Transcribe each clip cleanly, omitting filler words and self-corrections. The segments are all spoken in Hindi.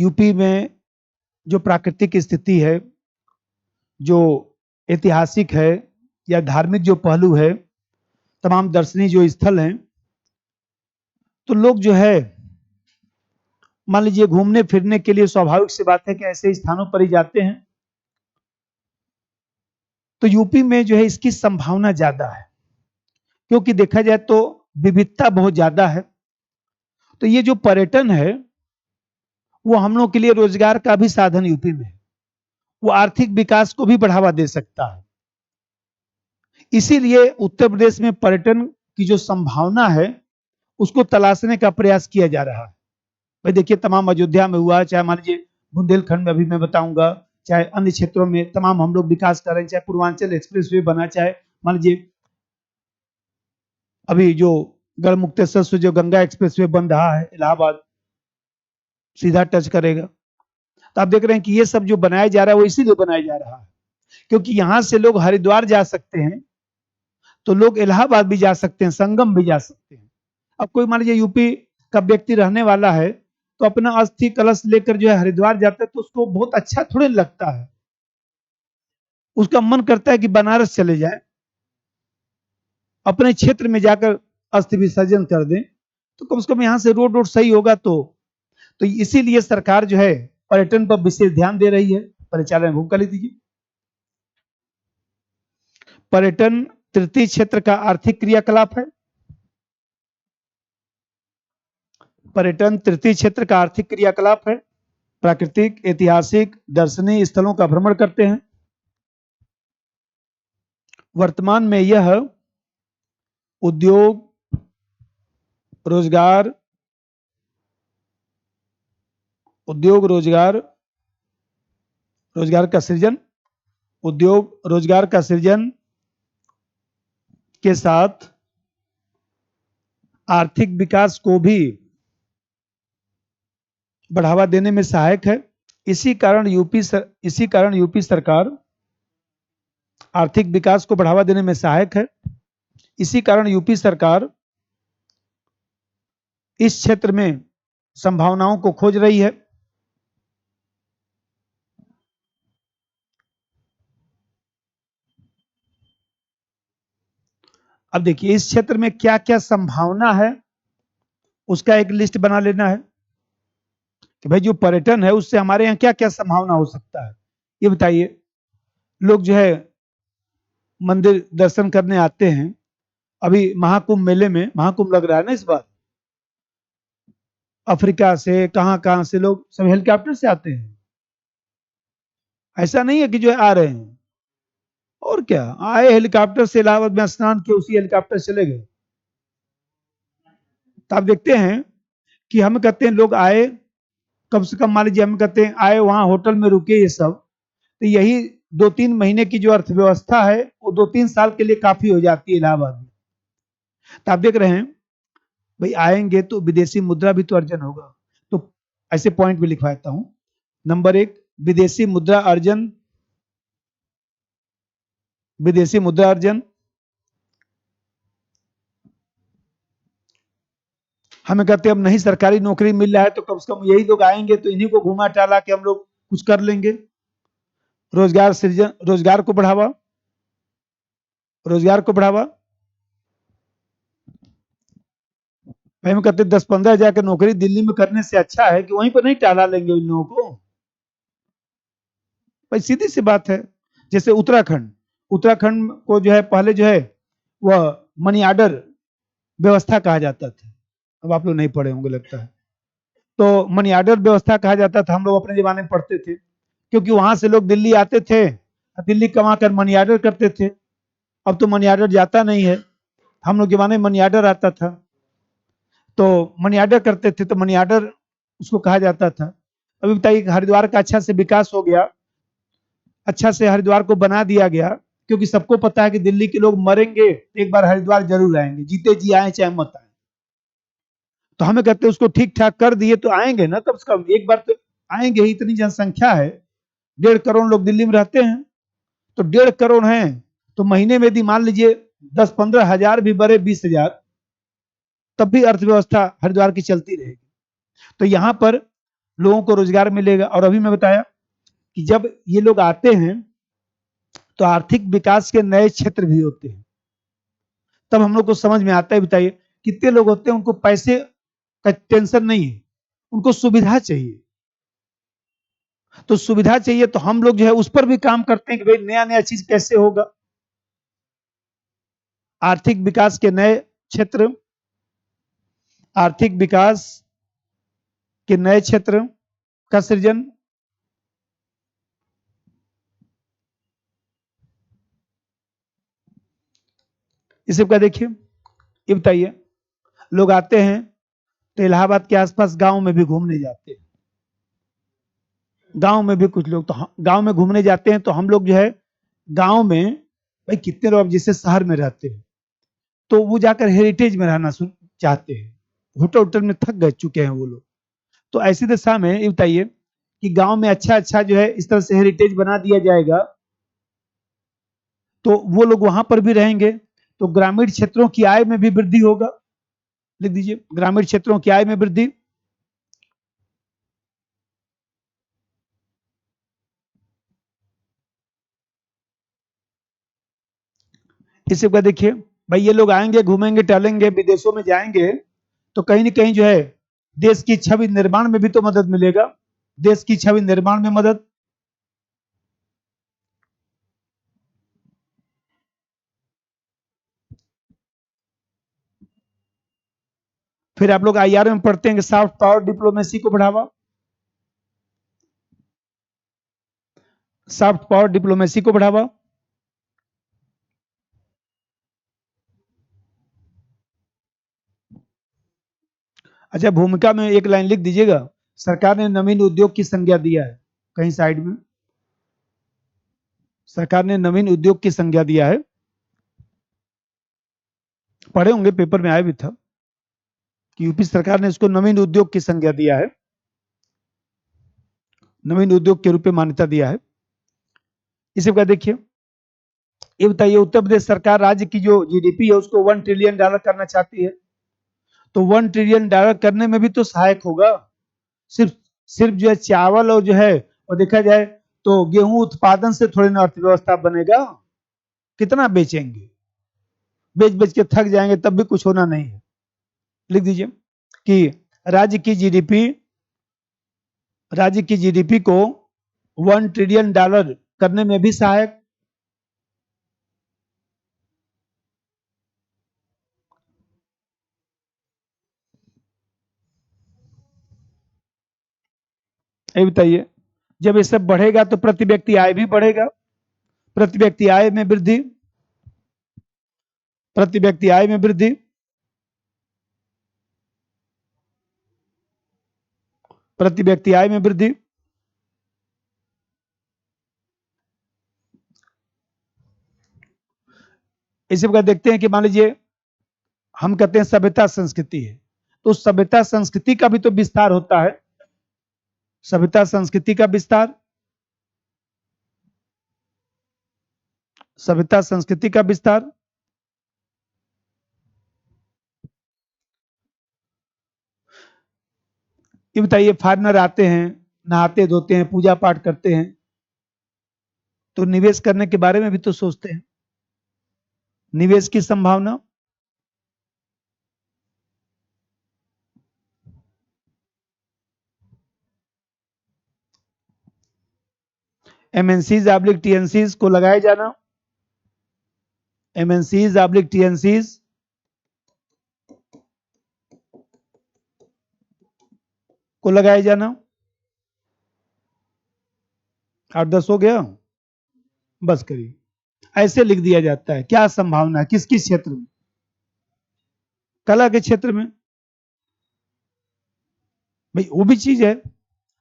यूपी में जो प्राकृतिक स्थिति है, जो ऐतिहासिक है या धार्मिक जो पहलू है, तमाम दर्शनीय जो स्थल हैं, तो लोग जो है मान लीजिए घूमने फिरने के लिए स्वाभाविक सी बात है कि ऐसे स्थानों पर ही जाते हैं। तो यूपी में जो है इसकी संभावना ज्यादा है, क्योंकि देखा जाए तो विविधता बहुत ज्यादा है। तो ये जो पर्यटन है वो हम लोग के लिए रोजगार का भी साधन यूपी में है, वो आर्थिक विकास को भी बढ़ावा दे सकता है। इसीलिए उत्तर प्रदेश में पर्यटन की जो संभावना है उसको तलाशने का प्रयास किया जा रहा है। भाई देखिए, तमाम अयोध्या में हुआ, चाहे मान लीजिए बुंदेलखंड में अभी मैं बताऊंगा, चाहे अन्य क्षेत्रों में तमाम हम लोग विकास कर रहे हैं, चाहे पूर्वांचल एक्सप्रेसवे बना, चाहे मान लीजिए अभी जो गढ़मुक्तेश्वर से जो गंगा एक्सप्रेसवे बन रहा है, इलाहाबाद सीधा टच करेगा। तो आप देख रहे हैं कि ये सब जो बनाया जा रहा है वो इसीलिए बनाया जा रहा है क्योंकि यहां से लोग हरिद्वार जा सकते हैं, तो लोग इलाहाबाद भी जा सकते हैं, संगम भी जा सकते हैं। अब कोई मान लीजिए यूपी का व्यक्ति रहने वाला है तो अपना अस्थि कलश लेकर जो है हरिद्वार जाता है, तो उसको बहुत अच्छा थोड़े लगता है, उसका मन करता है कि बनारस चले जाए, अपने क्षेत्र में जाकर अस्थि विसर्जन कर दें। तो कम से कम यहाँ से रोड रोड सही होगा। तो इसीलिए सरकार जो है पर्यटन पर विशेष ध्यान दे रही है। परिचालन भूमिका ले दीजिए। पर्यटन तृतीय क्षेत्र का आर्थिक क्रियाकलाप है। पर्यटन तृतीय क्षेत्र का आर्थिक क्रियाकलाप है। प्राकृतिक, ऐतिहासिक, दर्शनीय स्थलों का भ्रमण करते हैं। वर्तमान में यह उद्योग, रोजगार, रोजगार का सृजन, उद्योग रोजगार का सृजन के साथ आर्थिक विकास को भी बढ़ावा देने में सहायक है। इसी कारण यूपी सरकार आर्थिक विकास को बढ़ावा देने में सहायक है। इसी कारण यूपी सरकार इस क्षेत्र में संभावनाओं को खोज रही है। अब देखिए इस क्षेत्र में क्या क्या संभावना है उसका एक लिस्ट बना लेना है कि भाई जो पर्यटन है उससे हमारे यहाँ क्या क्या संभावना हो सकता है, ये बताइए। लोग जो है मंदिर दर्शन करने आते हैं। अभी महाकुंभ मेले में, महाकुंभ लग रहा है ना इस बार, अफ्रीका से कहां से लोग सब हेलीकॉप्टर से आते हैं। ऐसा नहीं है कि जो है आ रहे हैं, और क्या, आए हेलीकॉप्टर से, इलाहाबाद में स्नान किए, उसी हेलीकॉप्टर से चले गए। तो आप देखते हैं कि हम कहते हैं लोग आए, कम से कम मान लीजिए हम कहते हैं आए, वहां होटल में रुके, ये सब, तो यही 2-3 महीने की जो अर्थव्यवस्था है वो 2-3 साल के लिए काफी हो जाती है इलाहाबाद में। तो आप देख रहे हैं भाई आएंगे तो विदेशी मुद्रा भी तो अर्जन होगा। तो ऐसे पॉइंट भी लिखवा देता हूं। नंबर 1, विदेशी मुद्रा अर्जन। विदेशी मुद्रा अर्जन, हमें कहते हैं अब नहीं सरकारी नौकरी मिल रहा है तो कम से कम यही लोग आएंगे तो इन्हीं को घुमा टाला के हम लोग कुछ कर लेंगे। रोजगार सृजन, रोजगार को बढ़ावा, रोजगार को बढ़ावा। भाई हम कहते 10-15 हजार की नौकरी दिल्ली में करने से अच्छा है कि वहीं पर नहीं टाला लेंगे उन लोगों को। भाई सीधी सी बात है। जैसे उत्तराखंड, उत्तराखंड को जो है पहले जो है वह मनी ऑर्डर व्यवस्था कहा जाता था। अब आप लोग नहीं पढ़े होंगे लगता है। तो मनी ऑर्डर व्यवस्था कहा जाता था, हम लोग अपने जमाने में पढ़ते थे, क्योंकि वहां से लोग दिल्ली आते थे, दिल्ली कमा कर मनी ऑर्डर करते थे। अब तो मनी ऑर्डर जाता नहीं है, हम लोग जमाने में मनी ऑर्डर आता था, तो मनी ऑर्डर करते थे, तो मनी ऑर्डर उसको कहा जाता था। अभी बताइए हरिद्वार का अच्छा से विकास हो गया, अच्छा से हरिद्वार को बना दिया गया, क्योंकि सबको पता है कि दिल्ली के लोग मरेंगे एक बार हरिद्वार जरूर आएंगे, जीते जी आए चाहे मत आए। तो हमें कहते हैं उसको ठीक ठाक कर दिए तो आएंगे ना, कम से कम एक बार तो आएंगे ही। इतनी जनसंख्या है, 1.5 करोड़ लोग दिल्ली में रहते हैं, तो 1.5 करोड़ हैं, तो महीने में यदि मान लीजिए 10-15 हजार भी बढ़े, 20 हजार, तब भी अर्थव्यवस्था हरिद्वार की चलती रहेगी। तो यहाँ पर लोगों को रोजगार मिलेगा। और अभी मैं बताया कि जब ये लोग आते हैं तो आर्थिक विकास के नए क्षेत्र भी होते हैं, तब हम लोग को समझ में आता है। बताइए कितने लोग होते हैं उनको पैसे का टेंशन नहीं है, उनको सुविधा चाहिए। तो सुविधा चाहिए तो हम लोग जो है उस पर भी काम करते हैं कि भाई नया नया चीज कैसे होगा। आर्थिक विकास के नए क्षेत्र, आर्थिक विकास के नए क्षेत्र का सृजन। इसे क्या देखिए, ये बताइए लोग आते हैं तो इलाहाबाद के आसपास गांव में भी घूमने जाते हैं। गांव में भी कुछ लोग तो गांव में घूमने जाते हैं, तो हम लोग जो है गांव में, भाई कितने लोग जिससे शहर में रहते हैं तो वो जाकर हेरिटेज में रहना चाहते हैं, होटल होटल में थक गए चुके हैं वो लोग। तो ऐसी दशा में ये बताइए कि गांव में अच्छा अच्छा जो है इस तरह से हेरिटेज बना दिया जाएगा तो वो लोग वहां पर भी रहेंगे, तो ग्रामीण क्षेत्रों की आय में भी वृद्धि होगा। लिख दीजिए ग्रामीण क्षेत्रों की आय में वृद्धि। इसी को देखिए भाई ये लोग आएंगे घूमेंगे टहलेंगे विदेशों में जाएंगे तो कहीं ना कहीं जो है देश की छवि निर्माण में भी तो मदद मिलेगा, देश की छवि निर्माण में मदद। फिर आप लोग आईआर में पढ़ते हैं कि सॉफ्ट पावर डिप्लोमेसी को बढ़ावा, सॉफ्ट पावर डिप्लोमेसी को बढ़ावा। अच्छा भूमिका में एक लाइन लिख दीजिएगा, सरकार ने नवीन उद्योग की संज्ञा दिया है, कहीं साइड में सरकार ने नवीन उद्योग की संज्ञा दिया है, पढ़े होंगे पेपर में आया भी था कि यूपी सरकार ने इसको नवीन उद्योग की संज्ञा दिया है, नवीन उद्योग के रूप में मान्यता दिया है। इसी प्रकार देखिए ये बताइए उत्तर प्रदेश सरकार राज्य की जो जीडीपी है उसको $1 ट्रिलियन करना चाहती है, तो $1 ट्रिलियन करने में भी तो सहायक होगा। सिर्फ सिर्फ जो है चावल और जो है और देखा जाए तो गेहूं उत्पादन से थोड़ी ना अर्थव्यवस्था बनेगा, कितना बेचेंगे, बेच बेच के थक जाएंगे तब भी कुछ होना नहीं है। लिख दीजिए कि राज्य की जीडीपी, राज्य की जीडीपी को $1 ट्रिलियन करने में भी सहायक। ये बताइए जब ये सब बढ़ेगा तो प्रति व्यक्ति आय भी बढ़ेगा, प्रति व्यक्ति आय में वृद्धि, प्रति व्यक्ति आय में वृद्धि, प्रति व्यक्ति आय में वृद्धि। इसी प्रकार देखते हैं कि मान लीजिए हम कहते हैं सभ्यता संस्कृति है, तो सभ्यता संस्कृति का भी तो विस्तार होता है, सभ्यता संस्कृति का विस्तार, सभ्यता संस्कृति का विस्तार। ये बताइए फॉरेनर आते हैं नहाते धोते हैं पूजा पाठ करते हैं तो निवेश करने के बारे में भी तो सोचते हैं, निवेश की संभावना। एमएनसीज आब्लिक टीएनसीज को लगाए जाना, एमएनसीज आब्लिक टीएनसीज को लगाए जाना। 8-10 हो गया, बस करिए। ऐसे लिख दिया जाता है क्या संभावना है किस किस क्षेत्र में, कला के क्षेत्र में, भाई वो भी चीज है।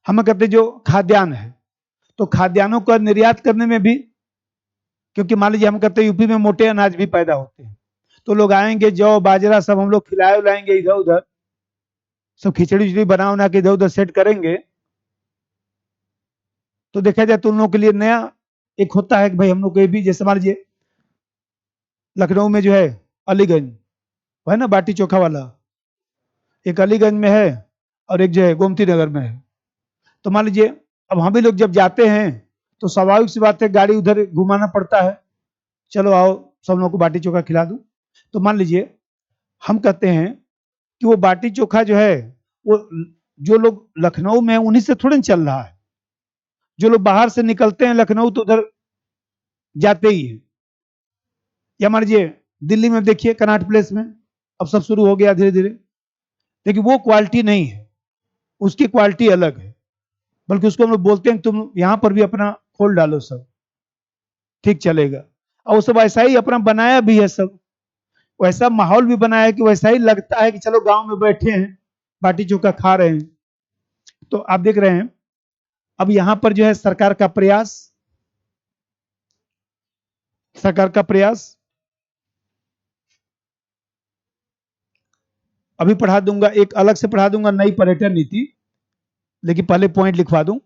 हम कहते जो खाद्यान्न है तो खाद्यान्नों का निर्यात करने में भी, क्योंकि मान लीजिए हम कहते हैं यूपी में मोटे अनाज भी पैदा होते हैं तो लोग आएंगे जौ बाजरा सब हम लोग खिलाए उलाएंगे इधर उधर, सब खिचड़ी उचड़ी बना उना के इधर उधर सेट करेंगे तो देखा जाए तो उन लोगों के लिए नया एक होता है कि भाई हम लोग को भी, जैसे मान लीजिए लखनऊ में जो है अलीगंज है ना बाटी चोखा वाला, एक अलीगंज में है और एक जो है गोमती नगर में है, तो मान लीजिए अब हम भी लोग जब जाते हैं तो स्वाभाविक सी बात है गाड़ी उधर घुमाना पड़ता है, चलो आओ सब लोगों को बाटी चोखा खिला दूं। तो मान लीजिए हम कहते हैं कि वो बाटी चोखा जो है वो जो लोग लखनऊ में है उन्हीं से थोड़ी चल रहा है, जो लोग बाहर से निकलते हैं लखनऊ तो उधर जाते ही है। या मान लीजिए दिल्ली में देखिए कनॉट प्लेस में अब सब शुरू हो गया धीरे धीरे, लेकिन वो क्वालिटी नहीं है, उसकी क्वालिटी अलग है। बल्कि उसको हम लोग बोलते हैं तुम यहाँ पर भी अपना खोल डालो सब, ठीक चलेगा। और वो सब ऐसा ही अपना बनाया भी है, सब वैसा माहौल भी बनाया है कि वैसा ही लगता है कि चलो गांव में बैठे हैं बाटी चोखा खा रहे हैं। तो आप देख रहे हैं अब यहां पर जो है सरकार का प्रयास, अभी पढ़ा दूंगा, एक अलग से पढ़ा दूंगा नई पर्यटन नीति, लेकिन पहले पॉइंट लिखवा दूं।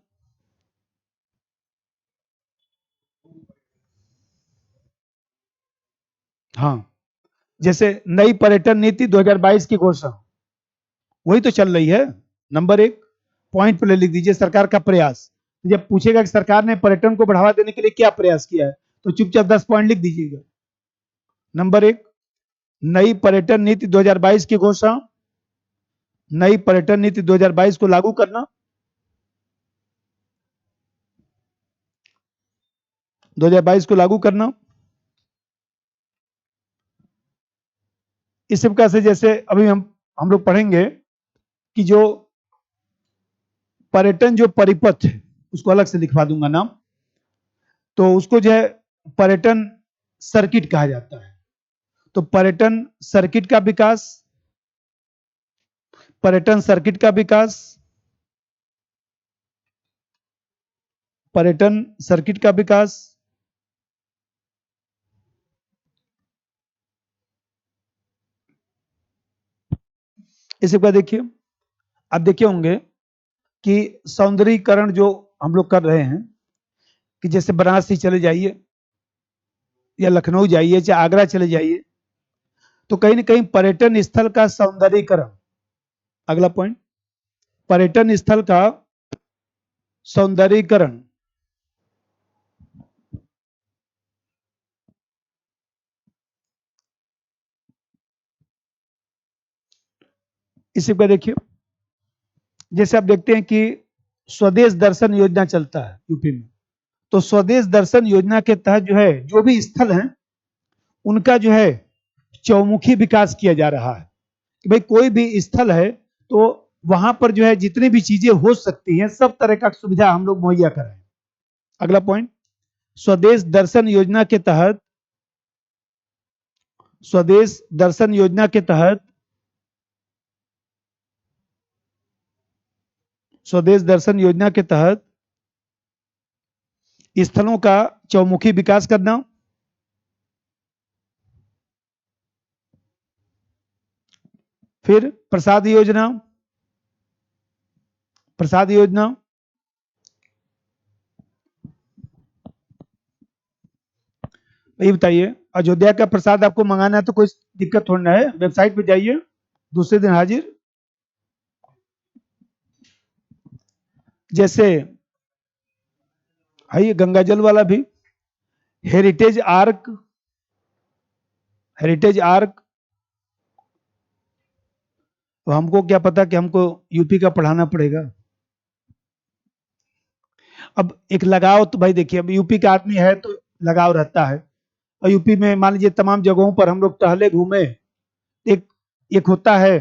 हाँ, जैसे नई पर्यटन नीति 2022 की घोषणा वही तो चल रही है। नंबर एक पॉइंट पर लिख दीजिए सरकार का प्रयास। जब पूछेगा कि सरकार ने पर्यटन को बढ़ावा देने के लिए क्या प्रयास किया है तो चुपचाप 10 पॉइंट लिख दीजिएगा। नंबर एक, नई पर्यटन नीति 2022 की घोषणा, नई पर्यटन नीति 2022 को लागू करना, 2022 को लागू करना। इस प्रकार से जैसे अभी हम लोग पढ़ेंगे कि जो पर्यटन जो परिपथ है उसको अलग से लिखवा दूंगा नाम, तो उसको जो है पर्यटन सर्किट कहा जाता है। तो पर्यटन सर्किट का विकास, पर्यटन सर्किट का विकास, पर्यटन सर्किट का विकास, इसी प्रकार देखिए आप देखे होंगे कि सौंदर्यीकरण जो हम लोग कर रहे हैं कि जैसे बनारस चले जाइए या लखनऊ जाइए चाहे आगरा चले जाइए तो कहीं ना कहीं पर्यटन स्थल का सौंदर्यीकरण, अगला पॉइंट, पर्यटन स्थल का सौंदर्यीकरण, इसी पर देखिए जैसे आप देखते हैं कि स्वदेश दर्शन योजना चलता है यूपी में, तो स्वदेश दर्शन योजना के तहत जो है जो भी स्थल हैं उनका जो है चौमुखी विकास किया जा रहा है कि भाई कोई भी स्थल है तो वहां पर जो है जितनी भी चीजें हो सकती हैं सब तरह का सुविधा हम लोग मुहैया कराएं। अगला पॉइंट, स्वदेश दर्शन योजना के तहत, स्वदेश दर्शन योजना के तहत, स्वदेश दर्शन योजना के तहत स्थलों का चौमुखी विकास करना, फिर प्रसाद योजना, प्रसाद योजना, ये बताइए अयोध्या का प्रसाद आपको मंगाना है तो कोई दिक्कत थोड़ी ना है, वेबसाइट पे जाइए दूसरे दिन हाजिर। जैसे है ये गंगा जल वाला भी, हेरिटेज आर्क, हेरिटेज आर्क, तो हमको क्या पता कि हमको यूपी का पढ़ाना पड़ेगा। अब एक लगाव तो भाई देखिए अब यूपी का आदमी है तो लगाव रहता है, और यूपी में मान लीजिए तमाम जगहों पर हम लोग टहले घूमे, एक एक होता है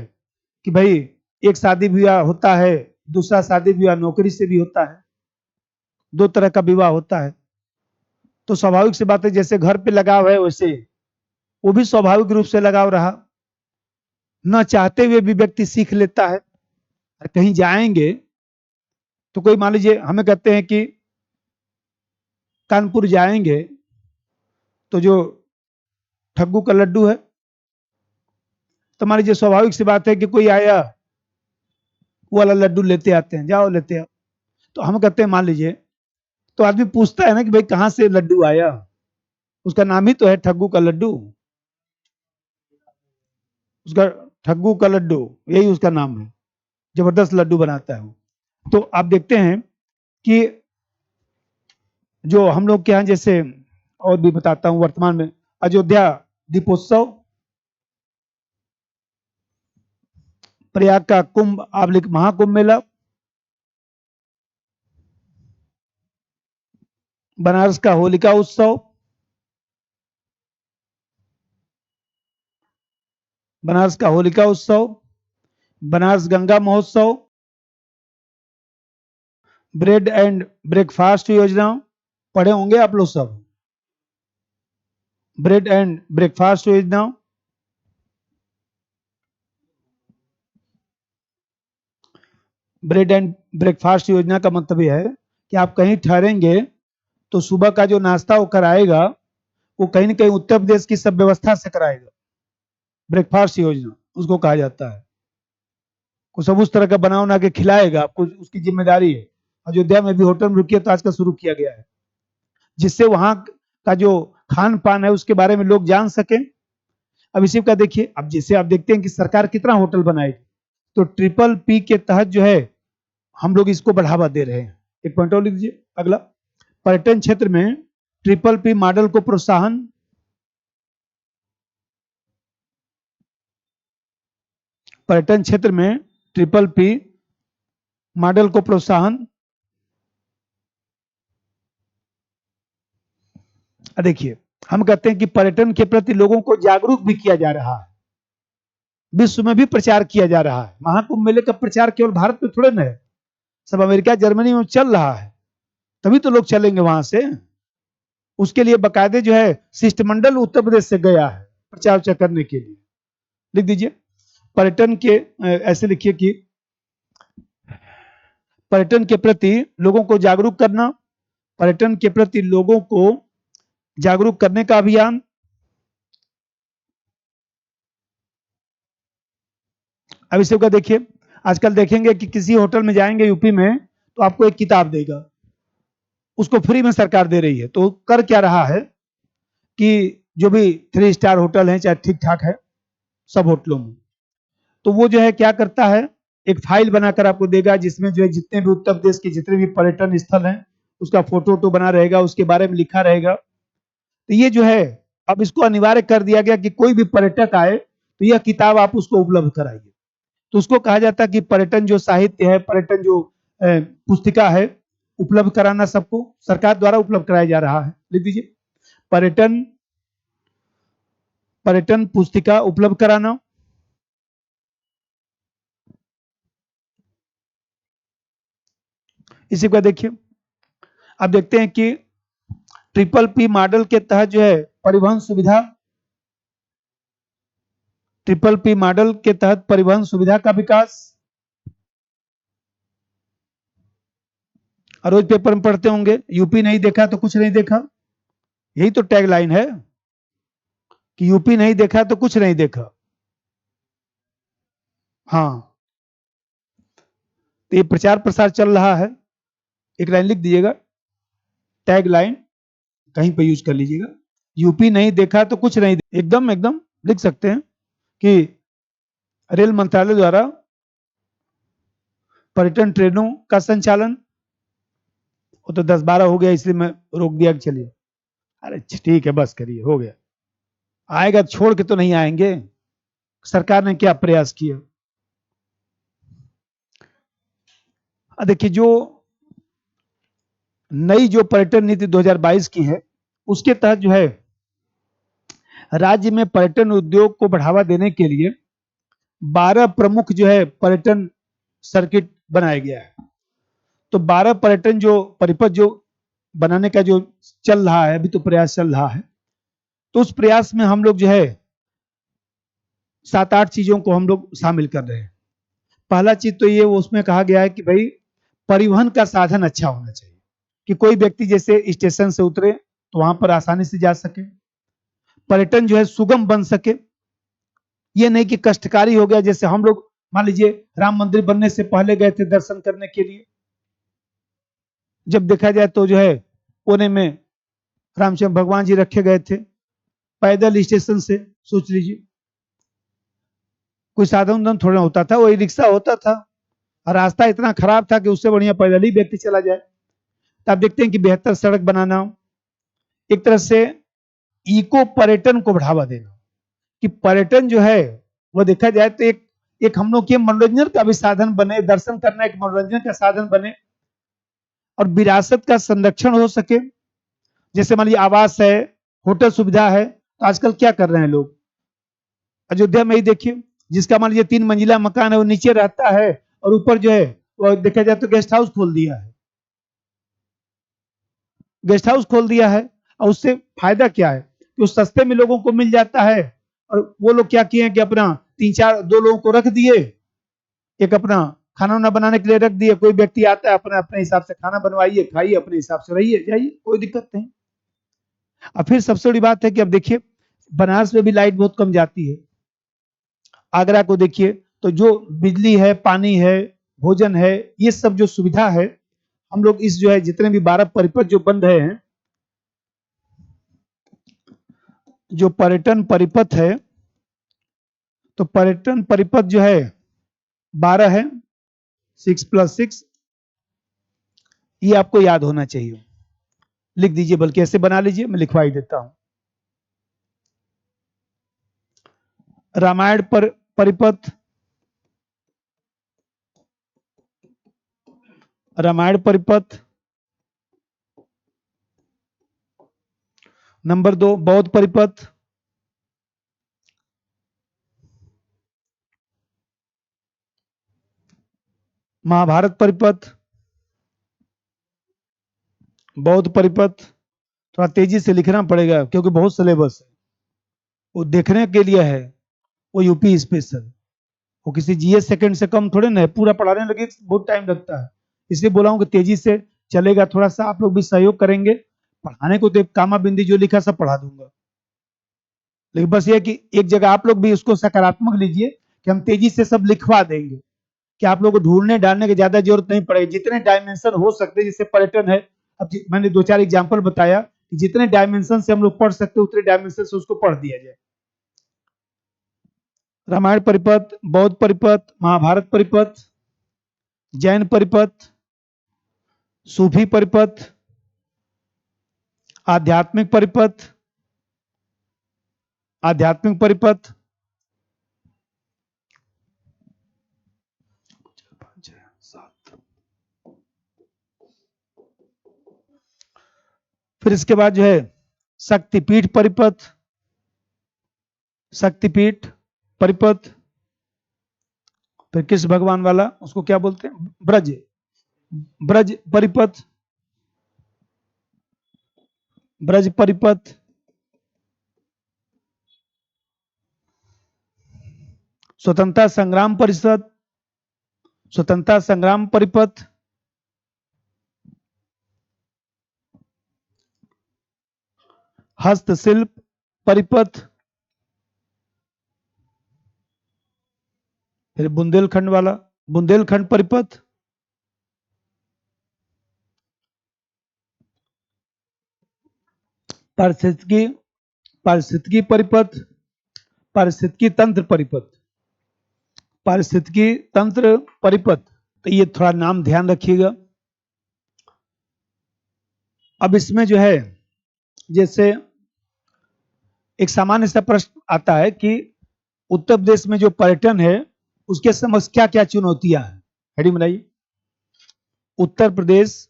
कि भाई एक शादी विवाह होता है, दूसरा शादी विवाह नौकरी से भी होता है, दो तरह का विवाह होता है। तो स्वाभाविक सी बात है जैसे घर पे लगाव है वैसे वो भी स्वाभाविक रूप से लगाव रहा, न चाहते हुए भी व्यक्ति सीख लेता है। कहीं जाएंगे तो कोई मान लीजिए हमें कहते हैं कि कानपुर जाएंगे तो जो ठग्गू का लड्डू है, तो मान लीजिए स्वाभाविक सी बात है कि कोई आया वो वाला लड्डू लेते आते हैं, जाओ लेते आओ। तो हम कहते हैं मान लीजिए, तो आदमी पूछता है ना कि भाई कहां से लड्डू आया, उसका नाम ही तो है ठग्गू का लड्डू, उसका ठग्गू का लड्डू यही उसका नाम है, जबरदस्त लड्डू बनाता है वो। तो आप देखते हैं कि जो हम लोग के यहाँ जैसे, और भी बताता हूं, वर्तमान में अयोध्या दीपोत्सव, प्रयाग का कुंभ आबलिक महाकुंभ मेला, बनारस का होलिका उत्सव, बनारस का होलिका उत्सव, बनारस गंगा महोत्सव, ब्रेड एंड ब्रेकफास्ट योजना, पढ़े होंगे आप लोग सब, ब्रेड एंड ब्रेकफास्ट योजना, ब्रेड एंड ब्रेकफास्ट योजना का मतलब यह है कि आप कहीं ठहरेंगे तो सुबह का जो नाश्ता वो कराएगा, वो कहीं ना कहीं उत्तर प्रदेश की सब व्यवस्था से कराएगा। ब्रेकफास्ट योजना उसको कहा जाता है। को सब उस तरह का बना बना के खिलाएगा आपको, उसकी जिम्मेदारी है। अयोध्या में भी होटल में रुकिए तो आजकल शुरू किया गया है, जिससे वहां का जो खान पान है उसके बारे में लोग जान सकें। अब इसी का देखिए, अब जैसे आप देखते हैं कि सरकार कितना होटल बनाएगी, तो ट्रिपल पी के तहत जो है हम लोग इसको बढ़ावा दे रहे हैं। एक पॉइंट और लिख दीजिए अगला, पर्यटन क्षेत्र में ट्रिपल पी मॉडल को प्रोत्साहन, पर्यटन क्षेत्र में ट्रिपल पी मॉडल को प्रोत्साहन। देखिए, हम कहते हैं कि पर्यटन के प्रति लोगों को जागरूक भी किया जा रहा है, विश्व में भी प्रचार किया जा रहा है। महाकुंभ मेले का प्रचार केवल भारत में थोड़े ना है, सब अमेरिका जर्मनी में चल रहा है, तभी तो लोग चलेंगे वहां से। उसके लिए बकायदे जो है शिष्टमंडल उत्तर प्रदेश से गया है प्रचार उचार करने के लिए। लिख दीजिए पर्यटन के, ऐसे लिखिए कि पर्यटन के प्रति लोगों को जागरूक करना, पर्यटन के प्रति लोगों को जागरूक करने का अभियान। अब इसे का देखिए, आजकल देखेंगे कि किसी होटल में जाएंगे यूपी में तो आपको एक किताब देगा, उसको फ्री में सरकार दे रही है। तो कर क्या रहा है कि जो भी 3 स्टार होटल है, चाहे ठीक ठाक है सब होटलों में, तो वो जो है क्या करता है, एक फाइल बनाकर आपको देगा जिसमें जो है जितने भी उत्तर प्रदेश के जितने भी पर्यटन स्थल हैं उसका फोटो वोटो बना रहेगा, उसके बारे में लिखा रहेगा। तो ये जो है अब इसको अनिवार्य कर दिया गया कि कोई भी पर्यटक आए तो यह किताब आप उसको उपलब्ध कराइए। तो उसको कहा जाता है कि पर्यटन जो साहित्य है, पर्यटन जो पुस्तिका है, उपलब्ध कराना सबको सरकार द्वारा उपलब्ध कराया जा रहा है। लिख दीजिए पर्यटन, पर्यटन पुस्तिका उपलब्ध कराना। इसी को देखिए, अब देखते हैं कि ट्रिपल पी मॉडल के तहत जो है परिवहन सुविधा, ट्रिपल पी मॉडल के तहत परिवहन सुविधा का विकास। और रोज पेपर में पढ़ते होंगे, यूपी नहीं देखा तो कुछ नहीं देखा, यही तो टैगलाइन है कि यूपी नहीं देखा तो कुछ नहीं देखा। हाँ, तो ये प्रचार प्रसार चल रहा है। एक लाइन लिख दीजिएगा, टैगलाइन कहीं पर यूज कर लीजिएगा, यूपी नहीं देखा तो कुछ नहीं देखा। एकदम एकदम लिख सकते हैं कि रेल मंत्रालय द्वारा पर्यटन ट्रेनों का संचालन, वो तो 10-12 हो गया इसलिए मैं रोक दिया कि चलिए, अरे ठीक है बस करिए हो गया, आएगा छोड़ के तो नहीं आएंगे। सरकार ने क्या प्रयास किया, देखिए जो नई जो पर्यटन नीति 2022 की है उसके तहत जो है राज्य में पर्यटन उद्योग को बढ़ावा देने के लिए 12 प्रमुख जो है पर्यटन सर्किट बनाया गया है। तो 12 पर्यटन जो परिपथ जो बनाने का जो चल रहा है, अभी तो प्रयास चल रहा है, तो उस प्रयास में हम लोग जो है 7-8 चीजों को हम लोग शामिल कर रहे हैं। पहला चीज तो ये उसमें कहा गया है कि भाई परिवहन का साधन अच्छा होना चाहिए, कि कोई व्यक्ति जैसे स्टेशन से उतरे तो वहां पर आसानी से जा सके, पर्यटन जो है सुगम बन सके, ये नहीं कि कष्टकारी हो गया। जैसे हम लोग मान लीजिए राम मंदिर बनने से पहले गए थे दर्शन करने के लिए, जब देखा जाए तो जो है कोने में रामचंद्र भगवान जी रखे गए थे, पैदल स्टेशन से, सोच लीजिए कोई साधन उधन थोड़ा होता था, वही रिक्शा होता था, और रास्ता इतना खराब था कि उससे बढ़िया पैदल ही व्यक्ति चला जाए। तो आप देखते हैं कि बेहतर सड़क बनाना, एक तरह से इको पर्यटन को बढ़ावा देना, कि पर्यटन जो है वो देखा जाए तो एक हम लोग के मनोरंजन का भी साधन बने, दर्शन करना एक मनोरंजन का साधन बने, और विरासत का संरक्षण हो सके। जैसे मान लीजिए आवास है, होटल सुविधा है, तो आजकल क्या कर रहे हैं लोग, अयोध्या में ही देखिए, जिसका मान लीजिए 3 मंजिला मकान है वो नीचे रहता है और ऊपर जो है वो देखा जाए तो गेस्ट हाउस खोल दिया है, गेस्ट हाउस खोल दिया है। और उससे फायदा क्या है कि वो सस्ते में लोगों को मिल जाता है, और वो लोग क्या किए कि अपना 3-4 2 लोगों को रख दिए, एक अपना खाना वाना बनाने के लिए रख दिए, कोई व्यक्ति आता है अपने अपने हिसाब से खाना बनवाइए, खाइए, अपने हिसाब से रहिए जाइए, कोई दिक्कत नहीं। और फिर सबसे बड़ी बात है कि अब देखिए बनारस में भी लाइट बहुत कम जाती है, आगरा को देखिए तो जो बिजली है, पानी है, भोजन है, ये सब जो सुविधा है, हम लोग इस जो है जितने भी 12 परिपथ जो बन रहे हैं, जो पर्यटन परिपथ है, तो पर्यटन परिपथ जो है 12 है, 6+6, ये आपको याद होना चाहिए, लिख दीजिए, बल्कि ऐसे बना लीजिए, मैं लिखवा ही देता हूं। रामायण पर परिपथ, रामायण परिपथ। नंबर 2 बौद्ध परिपथ, महाभारत परिपथ, बौद्ध परिपथ। थोड़ा तेजी से लिखना पड़ेगा क्योंकि बहुत सिलेबस है, वो देखने के लिए है, वो यूपी स्पेशल, वो किसी जीएस सेकंड से कम थोड़े ना है, पूरा पढ़ाने लगे बहुत टाइम लगता है, इसलिए बोला हूं कि तेजी से चलेगा, थोड़ा सा आप लोग भी सहयोग करेंगे। पढ़ाने को तो कामा बिंदी जो लिखा सब पढ़ा दूंगा, लेकिन बस ये कि एक जगह आप लोग भी उसको सकारात्मक लीजिए कि हम तेजी से सब लिखवा देंगे, कि आप लोग को ढूंढने डालने की ज्यादा जरूरत नहीं पड़ेगी, जितने डायमेंशन हो सकते हैं, जैसे पर्यटन है, अब मैंने 2-4 एग्जाम्पल बताया कि जितने डायमेंशन से हम लोग पढ़ सकते हैं उतने डायमेंशन से उसको पढ़ दिया जाए। रामायण परिपथ, बौद्ध परिपथ, महाभारत परिपथ, जैन परिपथ, सूफी परिपथ, आध्यात्मिक परिपथ, आध्यात्मिक परिपथ, फिर इसके बाद जो है शक्तिपीठ परिपथ, शक्तिपीठ परिपथ, फिर कृष्ण भगवान वाला उसको क्या बोलते हैं, ब्रज, ब्रज परिपथ, ब्रज परिपथ, स्वतंत्रता संग्राम परिषद, स्वतंत्रता संग्राम परिपथ, हस्तशिल्प परिपथ, फिर बुंदेलखंड वाला बुंदेलखंड परिपथ, पारिस्थितिकी पारिस्थितिकी परिपथ, पारिस्थितिकी तंत्र परिपथ, पारिस्थितिकी तंत्र परिपथ। तो ये थोड़ा नाम ध्यान रखिएगा। अब इसमें जो है जैसे एक सामान्य सा प्रश्न आता है कि उत्तर प्रदेश में जो पर्यटन है उसके समक्ष क्या क्या चुनौतियां हैं, हेडिंग बनाइए। उत्तर प्रदेश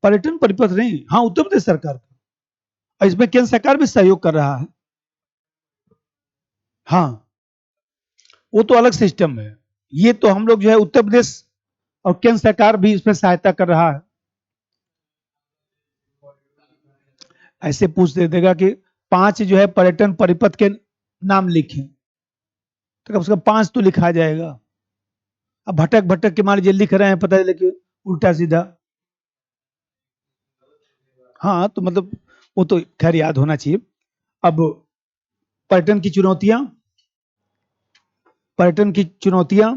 पर्यटन परिपथ नहीं, हाँ उत्तर प्रदेश सरकार का, और इसमें केंद्र सरकार भी सहयोग कर रहा है। हाँ वो तो अलग सिस्टम है, ये तो हम लोग जो है उत्तर प्रदेश और केंद्र सरकार भी इसमें सहायता कर रहा है। ऐसे पूछ दे देगा कि 5 जो है पर्यटन परिपथ के नाम लिखें, तो कम से कम 5 तो लिखा जाएगा। अब भटक भटक के मान लीजिए लिख रहे हैं, पता है लेकिन उल्टा सीधा, हाँ तो मतलब वो तो खैर याद होना चाहिए। अब पर्यटन की चुनौतियां, पर्यटन की चुनौतियां,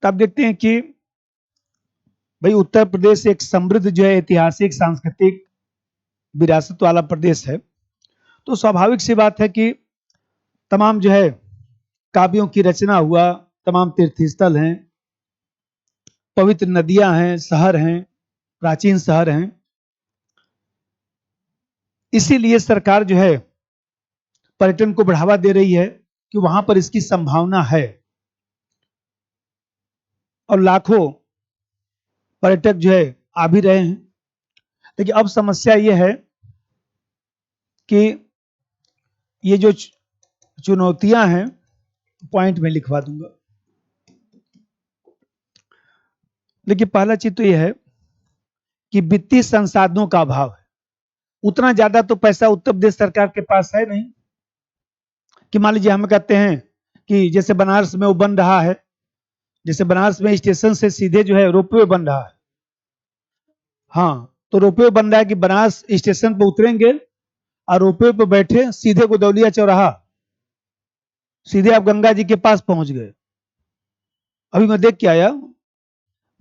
तब देखते हैं कि भाई उत्तर प्रदेश एक समृद्ध जो है ऐतिहासिक सांस्कृतिक विरासत वाला प्रदेश है, तो स्वाभाविक सी बात है कि तमाम जो है काव्यों की रचना हुआ, तमाम तीर्थस्थल हैं, पवित्र नदियां हैं, शहर हैं, प्राचीन शहर हैं। इसीलिए सरकार जो है पर्यटन को बढ़ावा दे रही है कि वहां पर इसकी संभावना है और लाखों पर्यटक जो है आ भी रहे हैं। लेकिन अब समस्या ये है कि ये जो चुनौतियां हैं, पॉइंट में लिखवा दूंगा। लेकिन पहला चीज तो यह है कि वित्तीय संसाधनों का अभाव है। उतना ज्यादा तो पैसा उत्तर प्रदेश सरकार के पास है नहीं कि मान लीजिए हम कहते हैं कि जैसे बनारस में वो बन रहा है, जैसे बनारस में स्टेशन से सीधे जो है रोपवे बन रहा है। हाँ, तो रोपवे बन रहा है कि बनारस स्टेशन पर उतरेंगे और रोपवे पर बैठे सीधे गोदौलिया चौराहा, सीधे आप गंगा जी के पास पहुंच गए। अभी मैं देख के आया,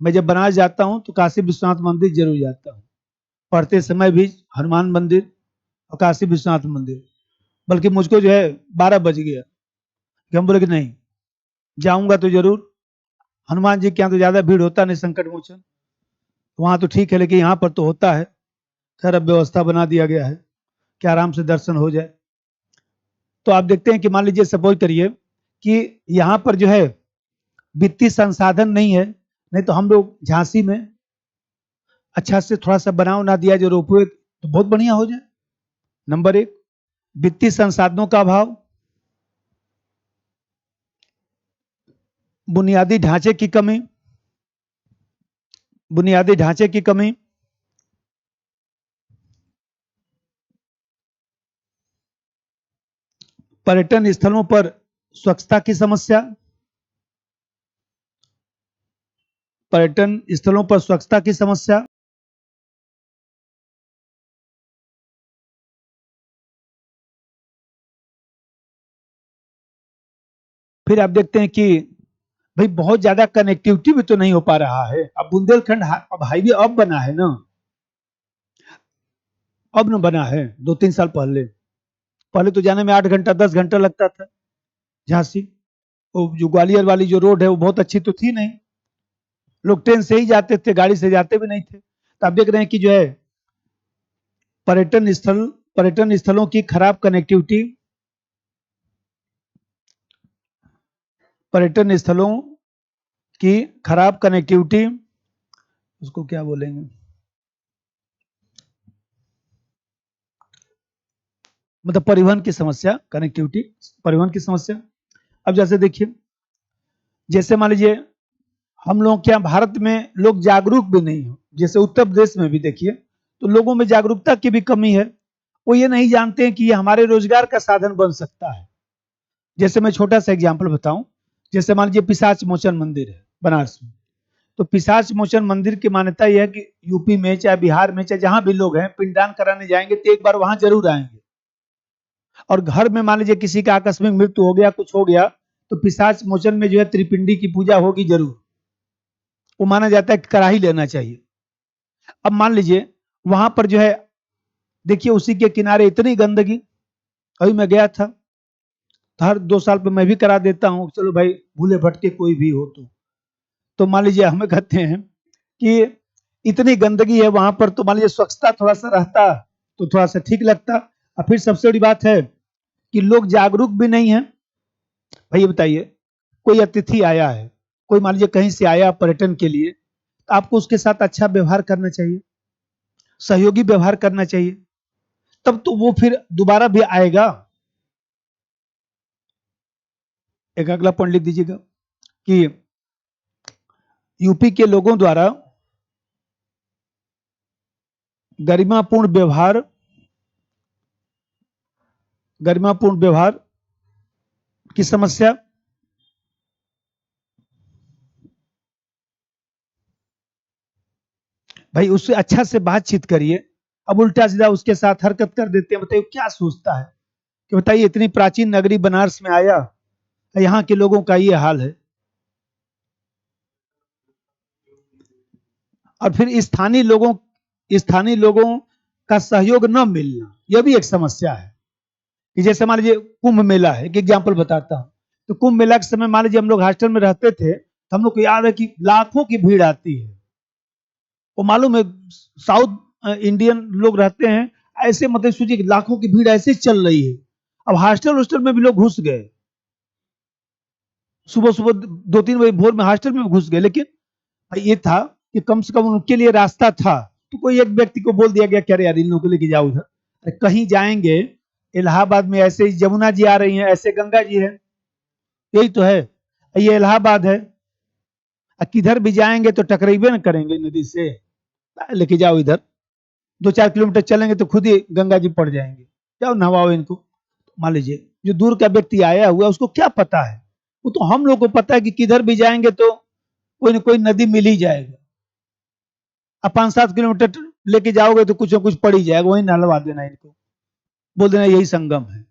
मैं जब बनारस जाता हूं तो काशी विश्वनाथ मंदिर जरूर जाता हूं, पढ़ते समय भी हनुमान मंदिर और काशी विश्वनाथ मंदिर। बल्कि मुझको जो है 12 बज गया कि हम बोले कि नहीं, जाऊंगा तो जरूर। हनुमान जी के यहाँ तो ज्यादा भीड़ होता नहीं, संकट मोचन वहां तो ठीक है, लेकिन यहाँ पर तो होता है। खैर अब व्यवस्था बना दिया गया है कि आराम से दर्शन हो जाए। तो आप देखते हैं कि मान लीजिए सपोज करिए कि यहाँ पर जो है वित्तीय संसाधन नहीं है, नहीं तो हम लोग झांसी में अच्छा से थोड़ा सा बना दिया जो रोपवे, तो बहुत बढ़िया हो जाए। नंबर एक, वित्तीय संसाधनों का अभाव, बुनियादी ढांचे की कमी, बुनियादी ढांचे की कमी, पर्यटन स्थलों पर स्वच्छता की समस्या, पर्यटन स्थलों पर स्वच्छता की समस्या, फिर आप देखते हैं कि भाई बहुत ज्यादा कनेक्टिविटी भी तो नहीं हो पा रहा है। अब बुंदेलखंड अब हाईवे अब बना है ना, अब न बना है, 2-3 साल पहले। पहले तो जाने में 8 घंटा 10 घंटा लगता था झांसी। वो जो ग्वालियर वाली जो रोड है वो बहुत अच्छी तो थी नहीं, लोग ट्रेन से ही जाते थे, गाड़ी से जाते भी नहीं थे। तो आप देख रहे हैं कि जो है पर्यटन स्थलों की खराब कनेक्टिविटी, पर्यटन स्थलों की खराब कनेक्टिविटी, उसको क्या बोलेंगे, मतलब परिवहन की समस्या, कनेक्टिविटी परिवहन की समस्या। अब जैसे देखिए, जैसे मान लीजिए हम लोग क्या भारत में लोग जागरूक भी नहीं हो, जैसे उत्तर प्रदेश में भी देखिए तो लोगों में जागरूकता की भी कमी है। वो ये नहीं जानते हैं कि ये हमारे रोजगार का साधन बन सकता है। जैसे मैं छोटा सा एग्जाम्पल बताऊं, जैसे मान लीजिए पिशाच मोचन मंदिर है बनारस में। तो पिशाच मोचन मंदिर की मान्यता यह है कि यूपी में चाहे बिहार में चाहे जहां भी लोग हैं पिंडदान कराने जाएंगे तो एक बार वहां जरूर आएंगे। और घर में मान लीजिए किसी का आकस्मिक मृत्यु हो गया, कुछ हो गया, तो पिशाच मोचन में जो है त्रिपिंडी की पूजा होगी जरूर। वो माना जाता है कि करा ही लेना चाहिए। अब मान लीजिए वहां पर जो है देखिए उसी के किनारे इतनी गंदगी। अभी मैं गया था, तो हर 2 साल पे मैं भी करा देता हूँ, चलो भाई भूले भटके कोई भी हो तो मान लीजिए हमें कहते हैं कि इतनी गंदगी है वहां पर, तो मान लीजिए स्वच्छता थोड़ा सा रहता तो थोड़ा सा ठीक लगता। और फिर सबसे बड़ी बात है कि लोग जागरूक भी नहीं है। भाई ये बताइए, कोई अतिथि आया है, कोई मान लीजिए कहीं से आया पर्यटन के लिए, तो आपको उसके साथ अच्छा व्यवहार करना चाहिए, सहयोगी व्यवहार करना चाहिए, तब तो वो फिर दोबारा भी आएगा। एक अगला पॉइंट लिख दीजिएगा कि यूपी के लोगों द्वारा गरिमापूर्ण व्यवहार, गरिमापूर्ण व्यवहार की समस्या, भाई उससे अच्छा से बातचीत करिए। अब उल्टा सीधा उसके साथ हरकत कर देते हैं, बताइए क्या सोचता है कि बताइए इतनी प्राचीन नगरी बनारस में आया, यहाँ के लोगों का ये हाल है। और फिर स्थानीय लोगों का सहयोग न मिलना, यह भी एक समस्या है। कि जैसे मान लीजिए कुंभ मेला है, एक एग्जाम्पल बताता हूँ। तो कुंभ मेला के समय मान लीजिए हम लोग हॉस्टल में रहते थे, तो हम लोग को याद है कि लाखों की भीड़ आती है। वो मालूम है, साउथ इंडियन लोग रहते हैं, ऐसे मतलब सोचिए कि लाखों की भीड़ ऐसे चल रही है। अब हॉस्टल हॉस्टल में भी लोग घुस गए, सुबह सुबह 2-3 बजे भोर में हॉस्टल में घुस गए। लेकिन ये था कि कम से कम उनके लिए रास्ता था। तो कोई एक व्यक्ति को बोल दिया गया कि अरे यार इन लोगों को लेके जाओ उधर, अरे कहीं जाएंगे, इलाहाबाद में ऐसे ही जमुना जी आ रही हैं, ऐसे गंगा जी है, यही तो है, ये इलाहाबाद है, किधर भी जाएंगे तो टकराइबे न करेंगे नदी से, लेके जाओ इधर, 2-4 किलोमीटर चलेंगे तो खुद ही गंगा जी पड़ जाएंगे, जाओ नहवाओ इनको। मान लीजिए जो दूर का व्यक्ति आया हुआ उसको क्या पता है, वो तो हम लोग को पता है कि किधर भी जाएंगे तो कोई ना कोई नदी मिल ही जाएगा। अब 5-7 किलोमीटर लेके जाओगे तो कुछ ना कुछ पड़ ही जाएगा, वही नहलवा देना इनको, बोल देना यही संगम है।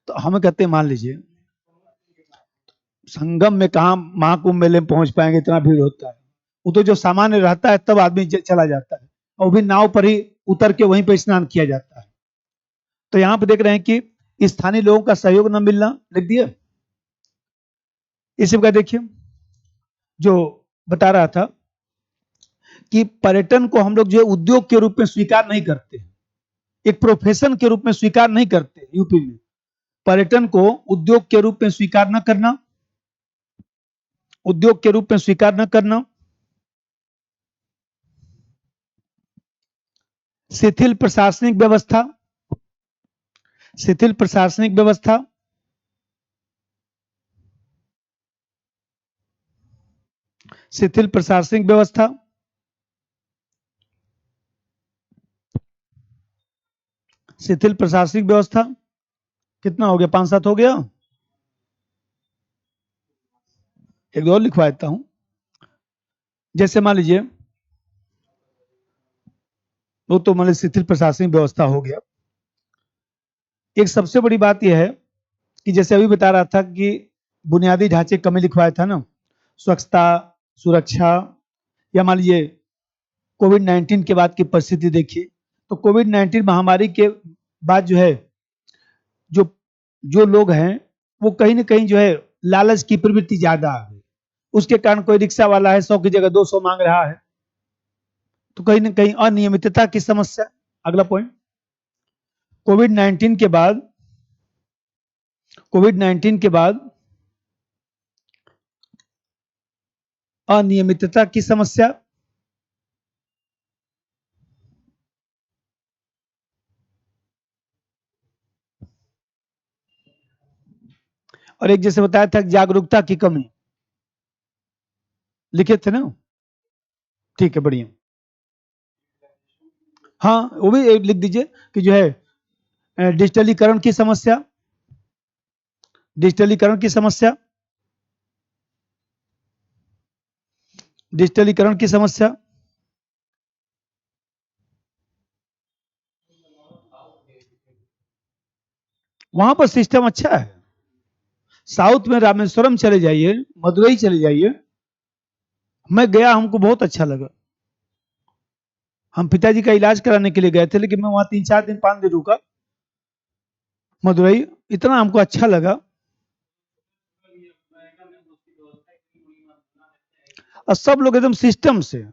तो हम कहते हैं मान लीजिए संगम में कहा महाकुंभ मेले में पहुंच पाएंगे, इतना भीड़ होता है। वो तो जो सामान्य रहता है तब आदमी चला जाता है, और भी नाव पर ही उतर के वहीं पर स्नान किया जाता है। तो यहाँ पे देख रहे हैं कि स्थानीय लोगों का सहयोग न मिलना, लिख दिया। इसी प्रकार देखिए जो बता रहा था कि पर्यटन को हम लोग जो है उद्योग के रूप में स्वीकार नहीं करते, एक प्रोफेशन के रूप में स्वीकार नहीं करते। यूपी में पर्यटन को उद्योग के रूप में स्वीकार न करना, उद्योग के रूप में स्वीकार न करना, शिथिल प्रशासनिक व्यवस्था, शिथिल प्रशासनिक व्यवस्था, शिथिल प्रशासनिक व्यवस्था, शिथिल प्रशासनिक व्यवस्था। कितना हो गया, 5-7 हो गया, एक दो और लिखवा देता हूं। जैसे मान लीजिए वो तो मान लीजिए शिथिल प्रशासनिक व्यवस्था हो गया। एक सबसे बड़ी बात यह है कि जैसे अभी बता रहा था कि बुनियादी ढांचे कमी लिखवाया था ना, स्वच्छता, सुरक्षा, या मान लीजिए कोविड-19 के बाद की परिस्थिति देखिए। तो कोविड-19 महामारी के बाद जो है जो जो लोग हैं वो कहीं ना कहीं जो है लालच की प्रवृत्ति ज्यादा आ गई। उसके कारण कोई रिक्शा वाला है 100 की जगह 200 मांग रहा है, तो कहीं ना कहीं अनियमितता की समस्या। अगला पॉइंट, कोविड 19 के बाद, कोविड 19 के बाद अनियमितता की समस्या। और एक जैसे बताया था जागरूकता की कमी, लिखे थे ना, ठीक है बढ़िया। हाँ वो भी लिख दीजिए कि जो है डिजिटलीकरण की समस्या, डिजिटलीकरण की समस्या, डिजिटलीकरण की समस्या। वहां पर सिस्टम अच्छा है, साउथ में रामेश्वरम चले जाइए, मदुरई चले जाइए, मैं गया, हमको बहुत अच्छा लगा। हम पिताजी का इलाज कराने के लिए गए थे, लेकिन मैं वहां 3-4 दिन 5 दिन रुका, मदुरई, इतना हमको अच्छा लगा। और सब लोग एकदम सिस्टम से,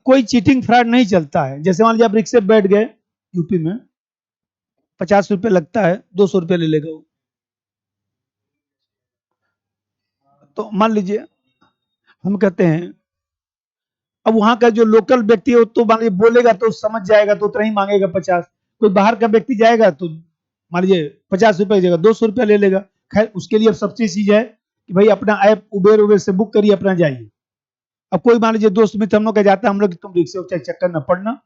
कोई चीटिंग फ्रॉड नहीं चलता है। जैसे मान लीजिए आप रिक्शे बैठ गए यूपी में, 50 रुपये लगता है, 200 रुपये ले लेगा वो। तो मान लीजिए हम कहते हैं, अब वहां का जो लोकल व्यक्ति है तो मान लीजिए बोलेगा तो समझ जाएगा तो उतना ही मांगेगा 50। कोई बाहर का व्यक्ति जाएगा तो मान लीजिए 50 रुपये की जगह 200 रुपया ले लेगा। खैर उसके लिए अब सबसे चीज है कि भाई अपना ऐप उबेर उबेर से बुक करिए, अपना जाइए। अब कोई मान लीजिए दोस्त मित्र हम लोग का जाता है, हम लोग तुम रिक्शे उक्से चक्कर न पड़ना,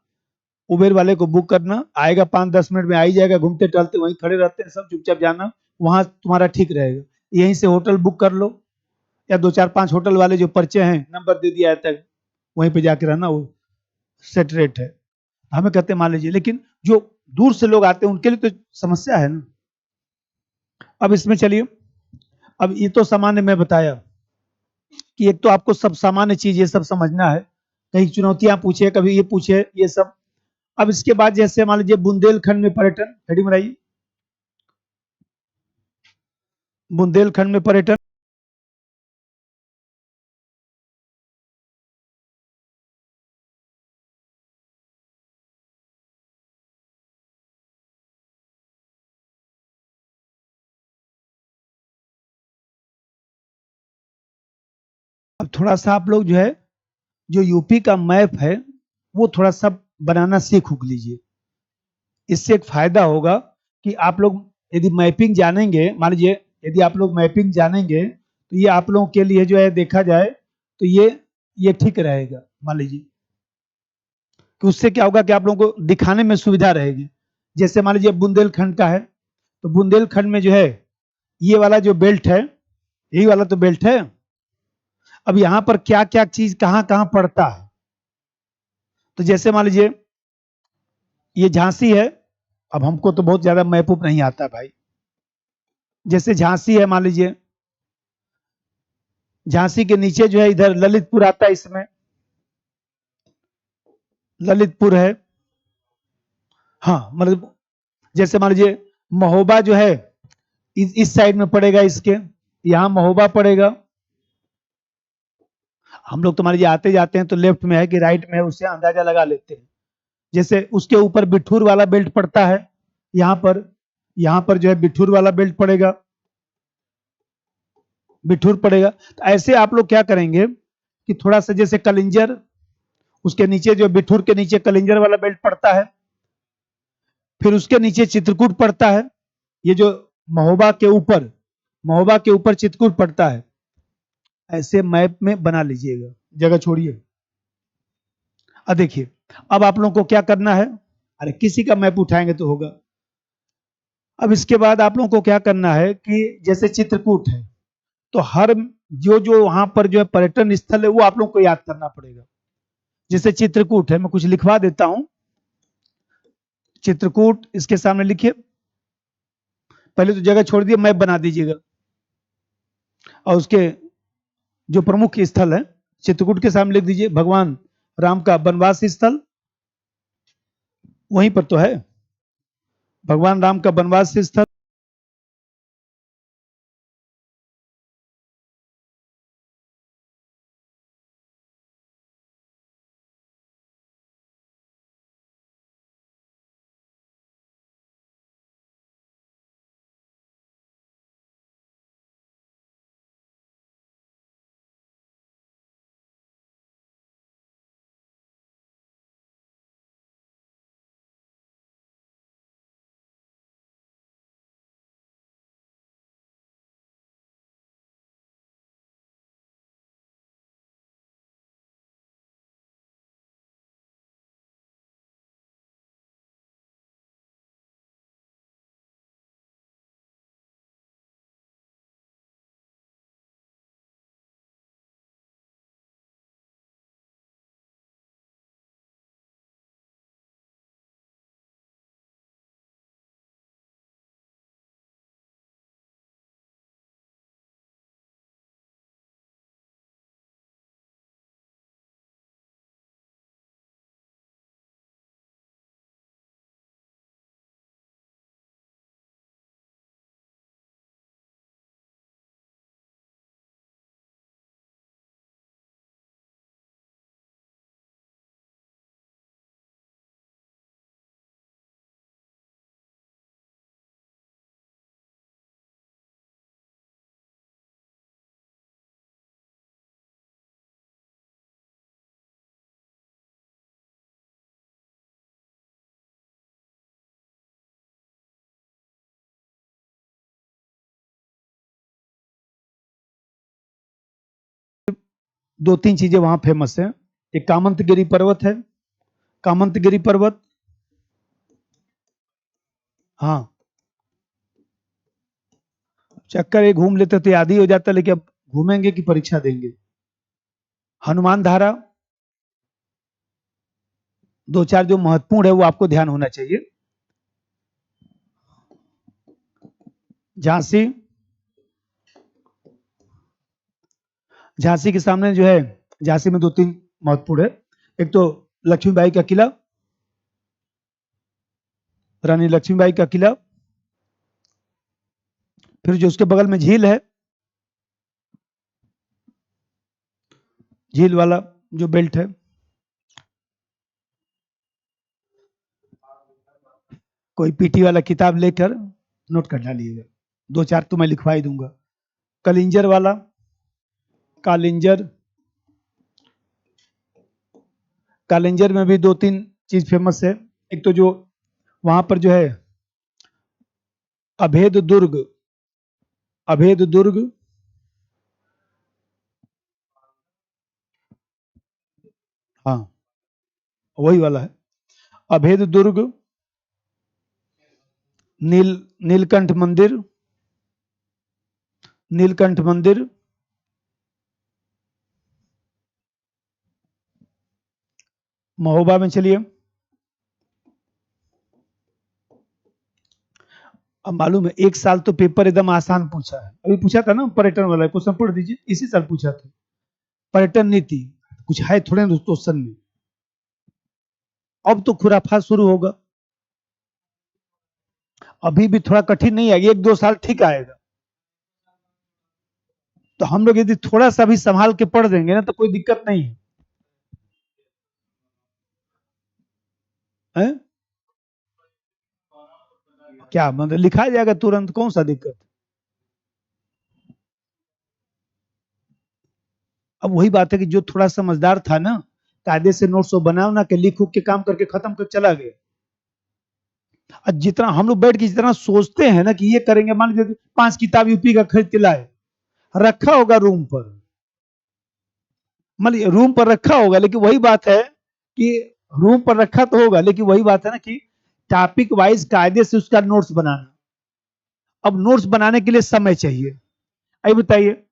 उबेर वाले को बुक करना, आएगा 5-10 मिनट में आ ही जाएगा, घूमते टहलते वहीं खड़े रहते हैं सब, चुपचाप जाना, वहां तुम्हारा ठीक रहेगा। यहीं से होटल बुक कर लो, या 2-4-5 होटल वाले जो पर्चे हैं नंबर दे दिया है, वहीं पे जाके रहना, वो सेट रेट है। हमें कहते हैं मान लीजिए, लेकिन जो दूर से लोग आते हैं उनके लिए तो समस्या है ना। अब इसमें चलिए, अब ये तो सामान्य मैं बताया कि एक तो आपको सब सामान्य चीज ये सब समझना है, कहीं चुनौतियां पूछे, कभी ये पूछे, ये सब। अब इसके बाद जैसे मान लीजिए बुंदेलखंड में पर्यटन, हेडिंग बनाइए, बुंदेलखंड में पर्यटन, अब थोड़ा सा आप लोग जो है, जो यूपी का मैप है वो थोड़ा सा बनाना सीख उख लीजिए। इससे एक फायदा होगा कि आप लोग यदि मैपिंग जानेंगे, मान लीजिए यदि आप लोग मैपिंग जानेंगे तो ये आप लोगों के लिए जो है देखा जाए तो ये ठीक रहेगा। मान लीजिए कि उससे क्या होगा कि आप लोगों को दिखाने में सुविधा रहेगी। जैसे मान लीजिए बुंदेलखंड का है, तो बुंदेलखंड में जो है ये वाला जो बेल्ट है, यही वाला तो बेल्ट है। अब यहाँ पर क्या क्या चीज कहाँ कहाँ पड़ता है, तो जैसे मान लीजिए ये झांसी है। अब हमको तो बहुत ज्यादा मैप उप नहीं आता भाई। जैसे झांसी है, मान लीजिए झांसी के नीचे जो है इधर ललितपुर आता है, इसमें ललितपुर है। हाँ, मतलब जैसे मान लीजिए महोबा जो है इस साइड में पड़ेगा, इसके यहाँ महोबा पड़ेगा। हम लोग तो मान लीजिए आते जाते हैं तो लेफ्ट में है कि राइट में है, उससे अंदाजा लगा लेते हैं। जैसे उसके ऊपर बिठूर वाला बेल्ट पड़ता है, यहाँ पर जो है बिठूर वाला बेल्ट पड़ेगा, बिठूर पड़ेगा। तो ऐसे आप लोग क्या करेंगे कि थोड़ा सा जैसे कलिंजर, उसके नीचे जो बिठूर के नीचे कलिंजर वाला बेल्ट पड़ता है, फिर उसके नीचे चित्रकूट पड़ता है। ये जो महोबा के ऊपर, महोबा के ऊपर चित्रकूट पड़ता है। ऐसे मैप में बना लीजिएगा, जगह छोड़िए। अब देखिए, अब आप लोगों को क्या करना है, अरे किसी का मैप उठाएंगे तो होगा। अब इसके बाद आप लोगों को क्या करना है कि जैसे चित्रकूट है, तो हर जो जो वहां पर जो है पर्यटन स्थल है वो आप लोगों को याद करना पड़ेगा। जैसे चित्रकूट है, मैं कुछ लिखवा देता हूं। चित्रकूट इसके सामने लिखिए, पहले तो जगह छोड़ दिए, मैप बना दीजिएगा। और उसके जो प्रमुख स्थल है चित्रकूट के सामने लिख दीजिए भगवान राम का वनवास स्थल, वहीं पर तो है भगवान राम का वनवास स्थल। दो तीन चीजें वहां फेमस है। एक कामंतगिरी पर्वत है, कामंतगिरी पर्वत। हाँ, चक्कर ये घूम लेते तो याद ही हो जाता, लेकिन अब घूमेंगे कि परीक्षा देंगे। हनुमान धारा, दो चार जो महत्वपूर्ण है वो आपको ध्यान होना चाहिए। झांसी, झांसी के सामने जो है, झांसी में दो तीन महत्वपूर्ण है। एक तो लक्ष्मीबाई का किला, रानी लक्ष्मीबाई का किला। फिर जो उसके बगल में झील है, झील वाला जो बेल्ट है, कोई पीटी वाला किताब लेकर नोट कर डालिएगा, 2-4 तो मैं लिखवा ही दूंगा। कलिंजर वाला, कालिंजर, कालिंजर में भी 2-3 चीज फेमस है। एक तो जो वहां पर जो है अभेद दुर्ग, अभेद दुर्ग, हाँ वही वाला है, अभेद दुर्ग, नीलकंठ मंदिर, नीलकंठ मंदिर, महोबा में चलिए। अब मालूम है 1 साल तो पेपर एकदम आसान पूछा है, अभी पूछा था ना पर्यटन वाला क्वेश्चन, पढ़ दीजिए, इसी साल पूछा था पर्यटन नीति, कुछ है थोड़े ना क्वेश्चन में। अब तो खुराफात शुरू होगा, अभी भी थोड़ा कठिन नहीं आएगा, 1-2 साल ठीक आएगा। तो हम लोग यदि थोड़ा सा भी संभाल के पढ़ देंगे ना तो कोई दिक्कत नहीं है, है? क्या मतलब लिखा जाएगा तुरंत, कौन सा दिक्कत। अब वही बात है कि जो थोड़ा समझदार था ना, कायदे से नोट्स बनाओ ना कि लिख उख के काम करके खत्म कर चला गया। और जितना हम लोग बैठ के जितना सोचते हैं ना कि ये करेंगे, मान लीजिए 5 किताब यूपी का खरीद के लाए, रखा होगा रूम पर, मान लीजिए रूम पर रखा होगा, लेकिन वही बात है कि रूम पर रखा तो होगा, लेकिन वही बात है ना कि टॉपिक वाइज कायदे से उसका नोट्स बनाना। अब नोट्स बनाने के लिए समय चाहिए। अभी बताइए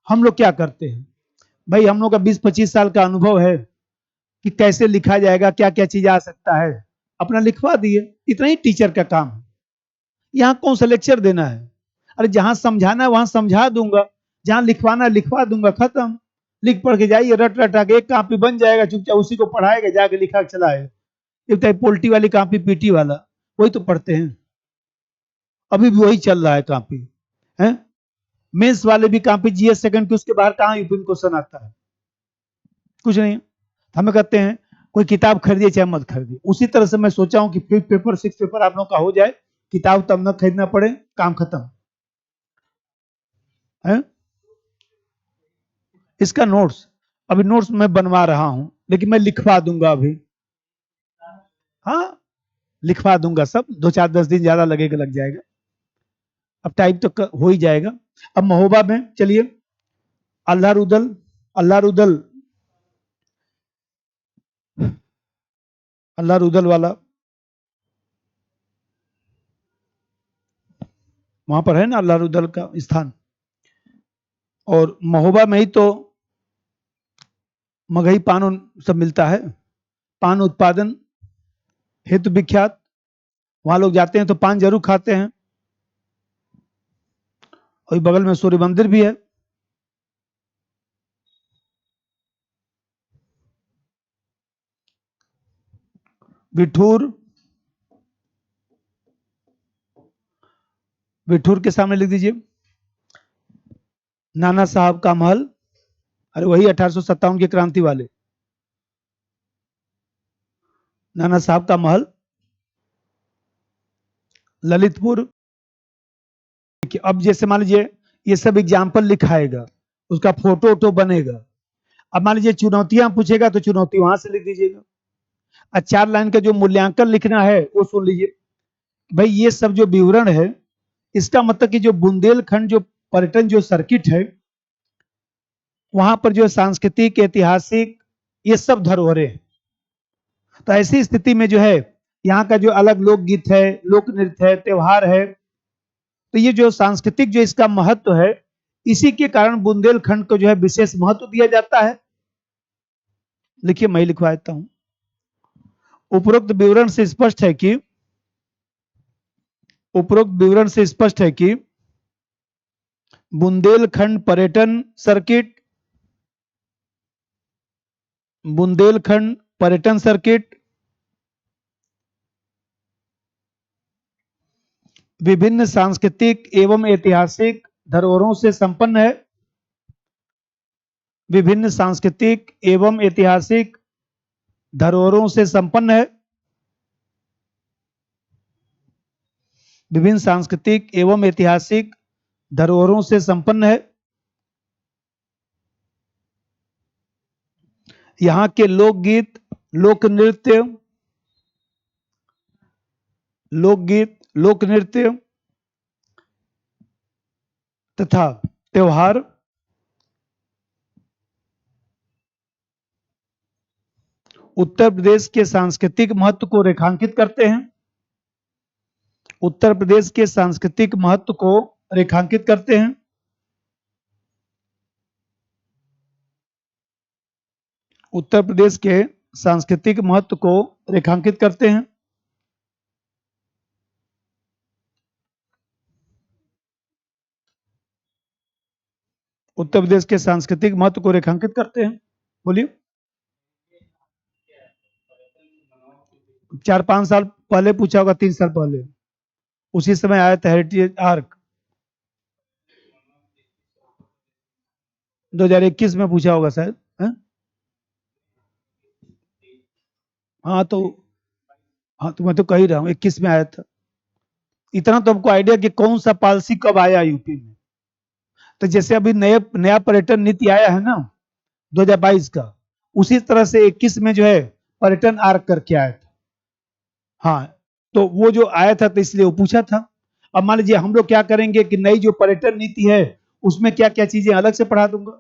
हम लोग क्या करते हैं, भाई हम लोग का 20-25 साल का अनुभव है कि कैसे लिखा जाएगा, क्या क्या चीज आ सकता है, अपना लिखवा दिए, इतना ही टीचर का काम है। यहाँ कौन सा लेक्चर देना है, अरे जहां समझाना है वहां समझा दूंगा, जहां लिखवाना है लिखवा दूंगा, खत्म। लिख पढ़ के जाइए, रट रटा के एक कापी बन जाएगा, चुपचाप उसी को पढ़ाएगा, जाके लिखा के चलाएगा। एक पोल्टी वाली कापी, पीटी वाला, वही तो पढ़ते हैं, अभी भी वही चल रहा है कापी है। मेंस वाले भी कापी जीएस सेकंड की, उसके बाहर कहाँ यूपी में क्वेश्चन आता है, कुछ नहीं। हमें कहते हैं कोई किताब खरीदिए चाहे मत खरीदिए, उसी तरह से मैं सोचा हूँ कि 5th पेपर 6th पेपर आप लोग का हो जाए, किताब तब न खरीदना पड़े, काम खत्म है। इसका नोट्स, अभी नोट्स मैं बनवा रहा हूं, लेकिन मैं लिखवा दूंगा अभी, हाँ लिखवा दूंगा सब, 2-4-10 दिन ज्यादा लगेगा, लग जाएगा, अब टाइप तो हो ही जाएगा। अब महोबा में चलिए, अल्लाह रुदल, अल्लाह रुदल, अल्लाह रुदल वाला वहां पर है ना अल्लाह रुदल का स्थान, और महोबा में ही तो मगही पान सब मिलता है, पान उत्पादन हेतु विख्यात, वहां लोग जाते हैं तो पान जरूर खाते हैं। और बगल में सूर्य मंदिर भी है। बिठूर, बिठूर के सामने लिख दीजिए नाना साहब का महल, अरे वही 1857 की क्रांति वाले नाना साहब का महल। ललितपुर, अब जैसे मान लीजिए ये सब एग्जाम्पल लिखाएगा, उसका फोटो वोटो बनेगा। अब मान लीजिए चुनौतियां पूछेगा तो चुनौती वहां से लिख दीजिएगा। और 4 लाइन का जो मूल्यांकन लिखना है वो सुन लीजिए, भाई ये सब जो विवरण है, इसका मतलब कि जो बुंदेलखंड जो पर्यटन जो सर्किट है, वहां पर जो सांस्कृतिक ऐतिहासिक ये सब धरोहरें हैं। तो ऐसी स्थिति में जो है यहाँ का जो अलग लोकगीत है, लोक नृत्य है, त्योहार है, तो ये जो सांस्कृतिक जो इसका महत्व है, इसी के कारण बुंदेलखंड को जो है विशेष महत्व दिया जाता है। लिखिए मैं लिखवा देता हूं, उपरोक्त विवरण से स्पष्ट है कि, उपरोक्त विवरण से स्पष्ट है कि बुंदेलखंड पर्यटन सर्किट, बुंदेलखंड पर्यटन सर्किट विभिन्न सांस्कृतिक एवं ऐतिहासिक धरोहरों से संपन्न है। विभिन्न सांस्कृतिक एवं ऐतिहासिक धरोहरों से संपन्न है। विभिन्न सांस्कृतिक एवं ऐतिहासिक धरोहरों से संपन्न है। यहाँ के लोकगीत, लोक नृत्य तथा त्योहार उत्तर प्रदेश के सांस्कृतिक महत्व को रेखांकित करते हैं। उत्तर प्रदेश के सांस्कृतिक महत्व को रेखांकित करते हैं। उत्तर प्रदेश के सांस्कृतिक महत्व को रेखांकित करते हैं। उत्तर प्रदेश के सांस्कृतिक महत्व को रेखांकित करते हैं। बोलिए। 4-5 साल पहले पूछा होगा, 3 साल पहले, उसी समय आया था हेरिटेज आर्क। 2021 में पूछा होगा शायद, है? हाँ तो मैं तो कह ही रहा हूँ 21 में आया था। इतना तो हमको आइडिया कि कौन सा पॉलिसी कब आया यूपी में। तो जैसे अभी नया पर्यटन नीति आया है ना 2022 का, उसी तरह से 21 में जो है पर्यटन आर्क करके आया था। हाँ, तो वो जो आया था तो इसलिए वो पूछा था। अब मान लीजिए हम लोग क्या करेंगे कि नई जो पर्यटन नीति है उसमें क्या क्या चीजें अलग से पढ़ा दूंगा।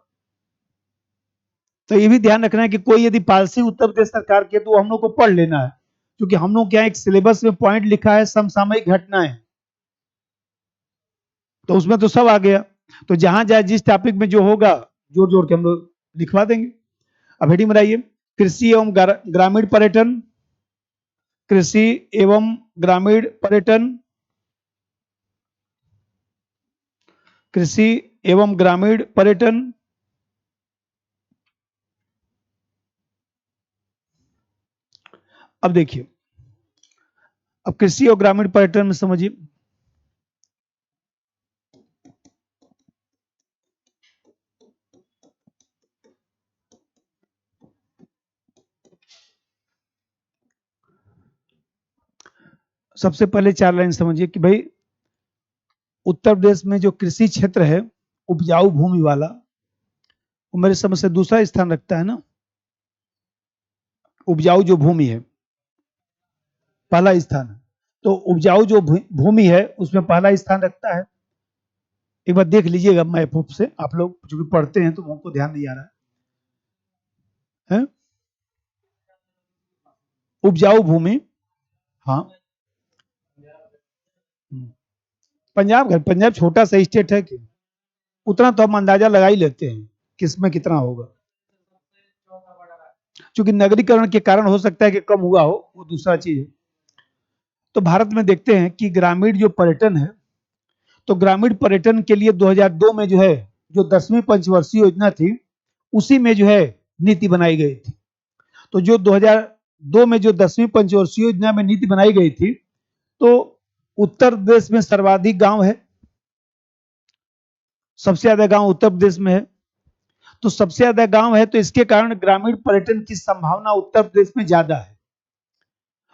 तो ये भी ध्यान रखना है कि कोई यदि पॉलिसी उत्तर प्रदेश सरकार की है तो हम लोग को पढ़ लेना है, क्योंकि हम लोग क्या एक सिलेबस में पॉइंट लिखा है समसामयिक घटनाएं, तो उसमें तो सब आ गया। तो जहां जाए जिस टॉपिक में जो होगा जोड़ जोड़ के हम लोग लिखवा देंगे। अब हेडिंग बनाइए, कृषि एवं ग्रामीण पर्यटन। कृषि एवं ग्रामीण पर्यटन। कृषि एवं ग्रामीण पर्यटन। अब देखिए, अब कृषि और ग्रामीण पर्यटन में समझिए। सबसे पहले 4 लाइन समझिए कि भाई उत्तर प्रदेश में जो कृषि क्षेत्र है उपजाऊ भूमि वाला, वो मेरे समझ से दूसरा स्थान रखता है ना। उपजाऊ जो भूमि है पहला स्थान है, तो उपजाऊ जो भूमि है उसमें पहला स्थान रखता है। एक बार देख लीजिएगा मैप से, आप लोग जो भी पढ़ते हैं तो हमको ध्यान नहीं आ रहा है। उपजाऊ भूमि, हाँ। पंजाब छोटा सा स्टेट है कि उतना तो हम अंदाजा लगा ही लेते हैं किसमें कितना होगा, क्योंकि नगरीकरण के कारण हो सकता है कि कम हुआ हो, वो दूसरा चीज है। तो भारत में देखते हैं कि ग्रामीण जो पर्यटन है, तो ग्रामीण पर्यटन के लिए 2002 में जो है जो 10वीं पंचवर्षीय योजना थी उसी में जो है नीति बनाई गई थी। तो जो 2002 में जो 10वीं पंचवर्षीय योजना में नीति बनाई गई थी, तो उत्तर प्रदेश में सर्वाधिक गांव है, सबसे ज्यादा गांव उत्तर प्रदेश में है। तो सबसे ज्यादा गांव है तो इसके कारण ग्रामीण पर्यटन की संभावना उत्तर प्रदेश में ज्यादा है।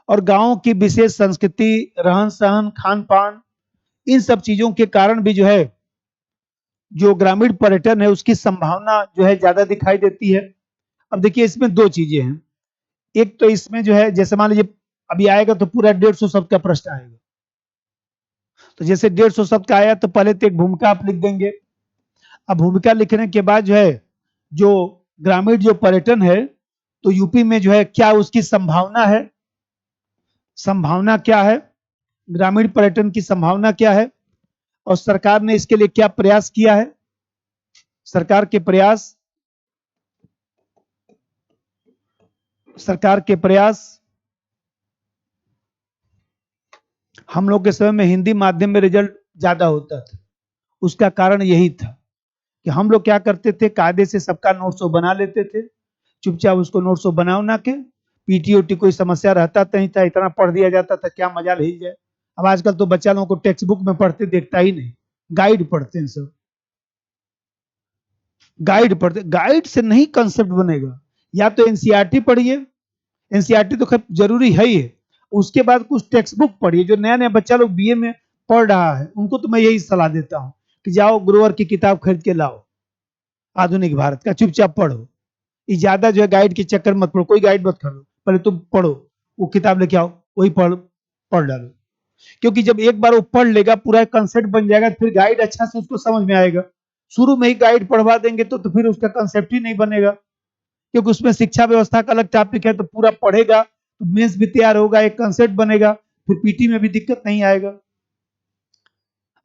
और गांवों की विशेष संस्कृति, रहन सहन, खान पान, इन सब चीजों के कारण भी जो है जो ग्रामीण पर्यटन है उसकी संभावना जो है ज्यादा दिखाई देती है। अब देखिए इसमें 2 चीजें हैं। एक तो इसमें जो है जैसे मान लीजिए अभी आएगा तो पूरा 150 शब्द का प्रश्न आएगा, तो जैसे 150 शब्द का आया तो पहले तो एक भूमिका आप लिख देंगे। अब भूमिका लिखने के बाद जो है जो ग्रामीण जो पर्यटन है तो यूपी में जो है क्या उसकी संभावना है, संभावना क्या है, ग्रामीण पर्यटन की संभावना क्या है, और सरकार ने इसके लिए क्या प्रयास किया है। सरकार के प्रयास हम लोग के समय में हिंदी माध्यम में रिजल्ट ज्यादा होता था, उसका कारण यही था कि हम लोग क्या करते थे, कायदे से सबका नोट्स बना लेते थे, चुपचाप उसको नोट्स बना के पीटी कोई समस्या रहता नहीं था, इतना पढ़ दिया जाता था क्या मजा ले जाए, अब आजकल तो बच्चा लोगों को टेक्स्ट बुक में पढ़ते देखता ही नहीं, गाइड पढ़ते हैं सब, गाइड पढ़ते, गाइड से नहीं कंसेप्ट बनेगा। या तो एनसीईआरटी पढ़िए, एनसीईआरटी तो खैर जरूरी है ही है, उसके बाद कुछ टेक्स्ट बुक पढ़िए। जो नया नया बच्चा लोग बीए में पढ़ रहा है उनको तो मैं यही सलाह देता हूँ कि जाओ ग्रोवर की किताब खरीद के लाओ, आधुनिक भारत का, चुपचाप पढ़ो। ये ज्यादा जो है गाइड के चक्कर मत पढ़ो, कोई गाइड मत करो, पहले तुम पढ़ो, वो किताब लेके आओ, वही पढ़ पढ़ डालो। क्योंकि जब एक बार वो पढ़ लेगा, पूरा कंसेप्ट बन जाएगा, फिर गाइड अच्छा से उसको समझ में आएगा। शुरू में ही गाइड पढ़वा देंगे तो फिर उसका कंसेप्ट ही नहीं बनेगा, क्योंकि उसमें शिक्षा व्यवस्था का अलग टॉपिक है, तो पूरा पढ़ेगा तो मेंस भी तैयार होगा, एक कंसेप्ट बनेगा, फिर पीटी में भी दिक्कत नहीं आएगा।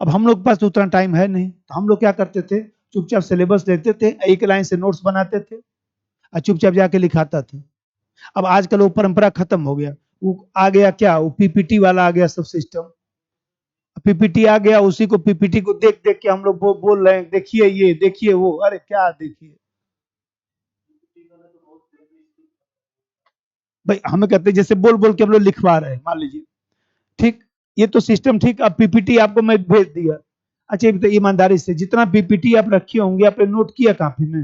अब हम लोग के पास तो उतना टाइम है नहीं, तो हम लोग क्या करते थे, चुपचाप सिलेबस लेते थे, एक लाइन से नोट्स बनाते थे और चुपचाप जाके लिखाता था। अब आजकल वो परंपरा खत्म हो गया, वो आ गया क्या, वो पीपीटी वाला आ गया सब सिस्टम। पीपीटी आ गया, उसी को पीपीटी को देख देख के हम लोग बोल रहे हैं, देखिए ये देखिए वो, अरे क्या देखिए भाई, हमें कहते हैं जैसे बोल बोल के हम लोग लिखवा रहे हैं, मान लीजिए, ठीक, ये तो सिस्टम ठीक। अब पीपीटी आपको मैं भेज दिया, अच्छा ये बताइए ईमानदारी से, जितना पीपीटी आप रखे होंगे आपने नोट किया कॉपी में?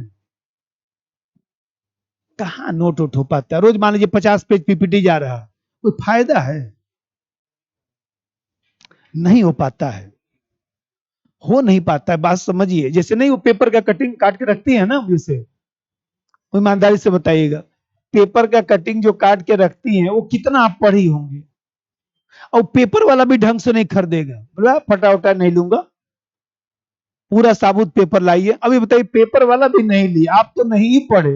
कहाँ नोट उठ हो पाता है? रोज मान लीजिए 50 पेज पीपीटी जा रहा है, कोई फायदा है? नहीं हो पाता है, हो नहीं पाता है, बात समझिए। जैसे नहीं वो पेपर का कटिंग काट के रखती है ना, जैसे, ईमानदारी से बताइएगा, पेपर का कटिंग जो काट के रखती हैं वो कितना आप पढ़ी होंगी, और पेपर वाला भी ढंग से नहीं खरीदेगा, बोला फटा उटा नहीं लूंगा, पूरा साबुत पेपर लाइए। अभी बताइए पेपर वाला भी नहीं लिया, आप तो नहीं पढ़े,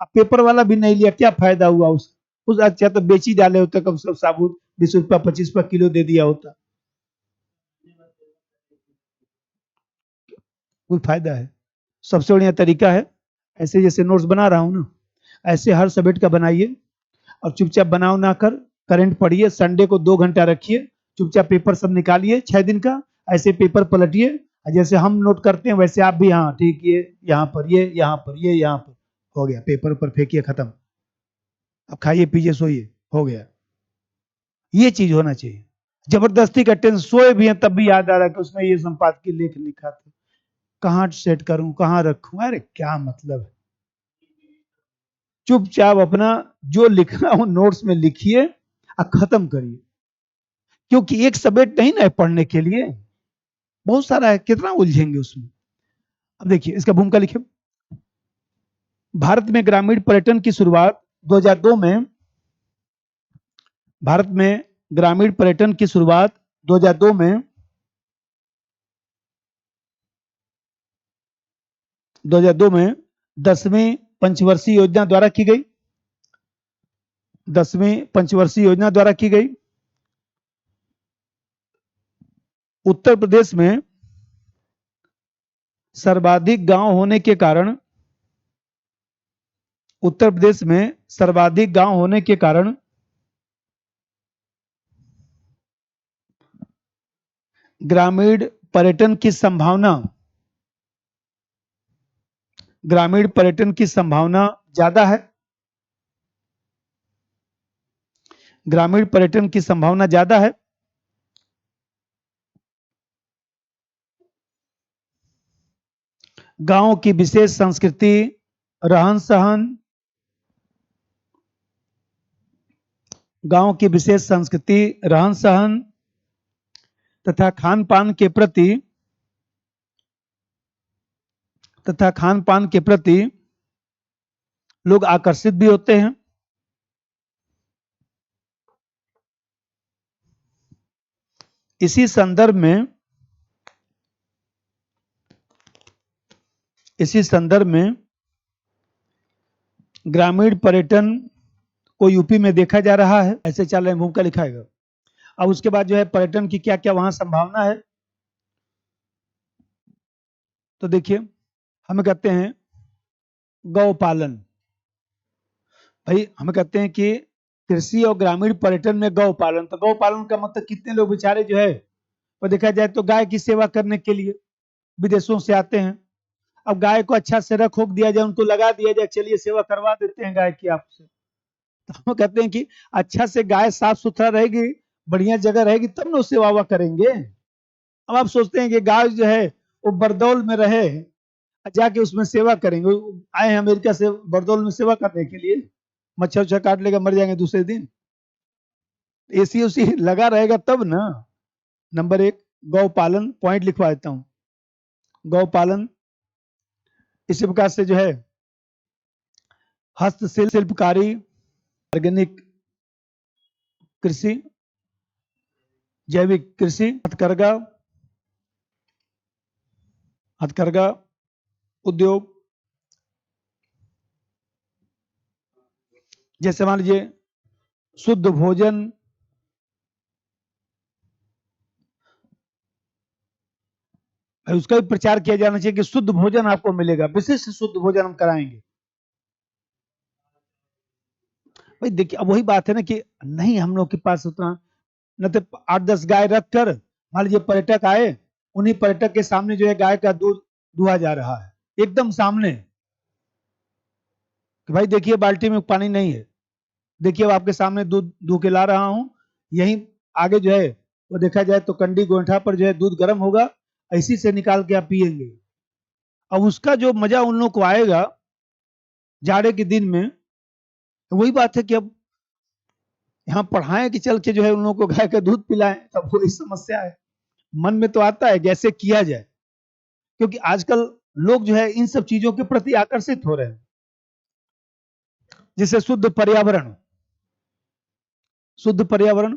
अब पेपर वाला भी नहीं लिया, क्या फायदा हुआ उस अच्छा तो बेची डाले होते कम से कम साबुत, 20 रुपया 25 रुपया किलो दे दिया होता, कोई फायदा है? सबसे बढ़िया तरीका है, ऐसे जैसे नोट्स बना रहा हूं ना, ऐसे हर सब्जेक्ट का बनाइए, और चुपचाप बनाओ ना कर, करंट पढ़िए, संडे को 2 घंटा रखिए, चुपचाप पेपर सब निकालिए 6 दिन का, ऐसे पेपर पलटिए, जैसे हम नोट करते हैं वैसे आप भी, हाँ ठीक, ये यहाँ पर, ये यहाँ पर, ये यहाँ पर, हो गया, पेपर ऊपर फेंकिए, खत्म, अब खाइए पीजिए सोइए, हो गया। ये चीज होना चाहिए। जबरदस्ती का टेंस, सोए भी हैं तब भी याद आ रहा है कि उसमें ये संपादकीय लेख लिखा था, कहाँ सेट करूं, कहाँ रखूं, अरे क्या मतलब है? चुपचाप अपना जो लिखना हो नोट्स में लिखिए और खत्म करिए, क्योंकि एक सब्जेक्ट नहीं ना है पढ़ने के लिए, बहुत सारा है, कितना उलझेंगे उसमें। अब देखिए इसका भूमिका लिखिए। भारत में ग्रामीण पर्यटन की शुरुआत 2002 में, भारत में ग्रामीण पर्यटन की शुरुआत 2002 में, 2002 में 10वीं पंचवर्षीय योजना द्वारा की गई, 10वीं पंचवर्षीय योजना द्वारा की गई। उत्तर प्रदेश में सर्वाधिक गांव होने के कारण, उत्तर प्रदेश में सर्वाधिक गांव होने के कारण ग्रामीण पर्यटन की संभावना, ग्रामीण पर्यटन की संभावना ज्यादा है, ग्रामीण पर्यटन की संभावना ज्यादा है। गांव की विशेष संस्कृति, रहन सहन, गांव की विशेष संस्कृति, रहन सहन तथा खान पान के प्रति, तथा खान पान के प्रति लोग आकर्षित भी होते हैं। इसी संदर्भ में, इसी संदर्भ में ग्रामीण पर्यटन को यूपी में देखा जा रहा है, ऐसे चल रहे भूमिका लिखाएगा। अब उसके बाद जो है पर्यटन की क्या क्या वहां संभावना है, तो देखिए हमें कहते हैं गौ पालन, भाई हमें कहते हैं कि कृषि और ग्रामीण पर्यटन में गौ पालन, तो गौ पालन का मतलब कितने लोग बेचारे जो है, और देखा जाए तो गाय की सेवा करने के लिए विदेशों से आते हैं। अब गाय को अच्छा से रख होक दिया जाए, उनको लगा दिया जाए, चलिए सेवा करवा देते हैं गाय की आपसे, तो हम कहते हैं कि अच्छा से गाय साफ सुथरा रहेगी, बढ़िया जगह रहेगी तब ना उससे वाह करेंगे। अब आप सोचते हैं कि गाय जो है वो बरदौल में रहे, जाके उसमें सेवा करेंगे। आए हैं अमेरिका से बरदौल में सेवा करने के लिए, मच्छर उच्छर काट लेगा मर जाएंगे दूसरे दिन। एसी उसी लगा रहेगा तब ना। नंबर 1 गौ पालन, पॉइंट लिखवा देता हूं, गौ पालन। इसी प्रकार से जो है हस्तशिल्प, शिल्पकारी, ऑर्गेनिक कृषि, जैविक कृषि, हथकरघा, हथकरघा उद्योग, जैसे मान लीजिए शुद्ध भोजन, उसका भी प्रचार किया जाना चाहिए कि शुद्ध भोजन आपको मिलेगा, विशिष्ट शुद्ध भोजन हम कराएंगे। भाई देखिए अब वही बात है ना कि नहीं हम लोग के पास उतना, न तो 8-10 गाय रख कर, मान लीजिए पर्यटक आए, उन्हीं पर्यटक के सामने जो है गाय का दूध दुहा जा रहा है एकदम सामने, कि भाई देखिए बाल्टी में पानी नहीं है, देखिए अब आपके सामने दूध दू के ला रहा हूं, यहीं आगे जो है वो देखा जाए तो कंडी गोइठा पर जो है दूध गर्म होगा, इसी से निकाल के आप पियेंगे। अब उसका जो मजा उन लोग को आएगा जाड़े के दिन में, तो वही बात है कि अब यहाँ पढ़ाएं कि चल के जो है उन लोगों को गाय का दूध पिलाएं, तब वही समस्या है। मन में तो आता है कैसे किया जाए, क्योंकि आजकल लोग जो है इन सब चीजों के प्रति आकर्षित हो रहे हैं। जैसे शुद्ध पर्यावरण, शुद्ध पर्यावरण,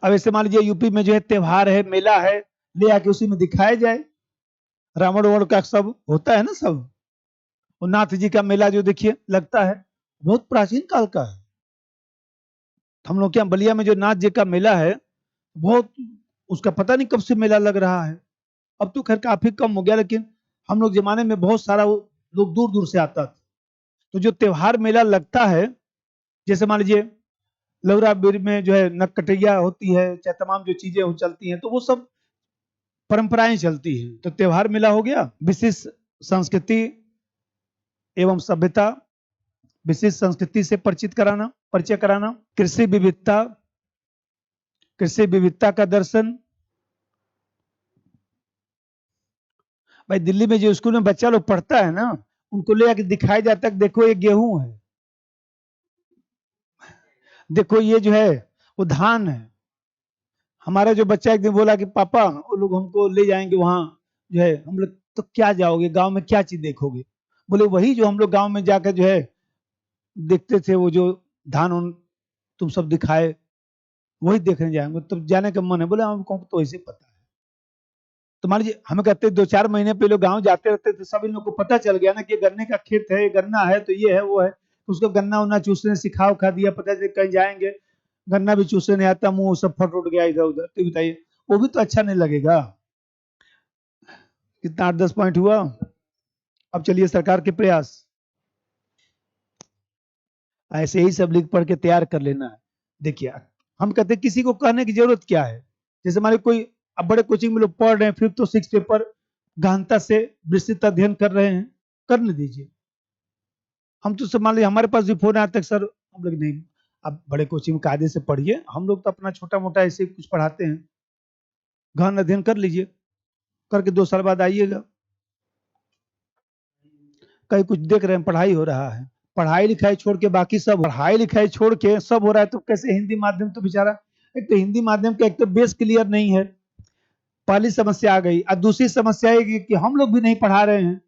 अब ऐसे मान लीजिए यूपी में जो है त्योहार है, मेला है, ले आके उसी में दिखाया जाए। रावण वावण का सब होता है ना सब, और नाथ जी का मेला जो देखिए लगता है बहुत प्राचीन काल का है। हम लोग के यहाँ बलिया में जो नाथ जी का मेला है बहुत, उसका पता नहीं कब से मेला लग रहा है, अब तो खैर काफी कम हो गया, लेकिन हम लोग जमाने में बहुत सारा लोग दूर दूर से आता था। तो जो त्योहार मेला लगता है, जैसे मान लीजिए लौरा बीर में जो है नककटैया होती है, चाहे तमाम जो चीजें हो चलती हैं, तो वो सब परंपराएं चलती हैं। तो त्योहार मेला हो गया, विशिष्ट संस्कृति एवं सभ्यता, विशिष्ट संस्कृति से परिचित कराना, परिचय कराना, कृषि विविधता, कृषि विविधता का दर्शन। भाई दिल्ली में जो स्कूल में बच्चा लोग पढ़ता है ना, उनको ले आके दिखाया जाता है कि देखो ये गेहूं है, देखो ये जो है वो धान है। हमारा जो बच्चा एक दिन बोला कि पापा वो लोग हमको ले जाएंगे वहां, जो है हम लोग, तो क्या जाओगे गांव में क्या चीज देखोगे? बोले वही जो हम लोग गांव में जाकर जो है देखते थे, वो जो धान उन तुम सब दिखाए, वही देखने जाएंगे। तब जाने का मन है, बोले हमको तो ऐसे पता है। तो मान लीजिए हमें कहते 2-4 महीने पहले गांव जाते रहते थे, सब इन लोग को पता चल गया ना कि गन्ने का खेत है, ये गन्ना है, तो ये है वो है, तो उसको गन्ना उन्ना चूसने सिखा उखा दिया, पता चल कहीं जाएंगे गन्ना भी चूसने नहीं आता, मुंह सब फट उठ गया इधर उधर, तो बताइए वो भी तो अच्छा नहीं लगेगा। कितना 8-10 पॉइंट हुआ। अब चलिए सरकार के प्रयास, ऐसे ही सब लिख पढ़ के तैयार कर लेना है। देखिए हम कहते हैं किसी को कहने की जरूरत क्या है, जैसे हमारे कोई अब बड़े कोचिंग में लोग पढ़ रहे हैं 5th और 6th पेपर गहनता से विस्तृत अध्ययन कर रहे हैं, करने दीजिए। हम तो सब मान लीजिए हमारे पास भी फोन आया तक सर, हम लोग नहीं, आप बड़े कोचिंग में कायदे से पढ़िए, हम लोग तो अपना छोटा मोटा ऐसे कुछ पढ़ाते हैं, गहन अध्ययन कर लीजिए, करके 2 साल बाद आइएगा। कहीं कुछ देख रहे हैं पढ़ाई हो रहा है, पढ़ाई लिखाई छोड़ के बाकी सब, पढ़ाई लिखाई छोड़ के सब हो रहा है, तो कैसे हिंदी माध्यम तो बेचारा, एक तो हिंदी माध्यम का एक तो बेस क्लियर नहीं है, पहली समस्या आ गई, और दूसरी समस्या है कि हम लोग भी नहीं पढ़ा रहे हैं,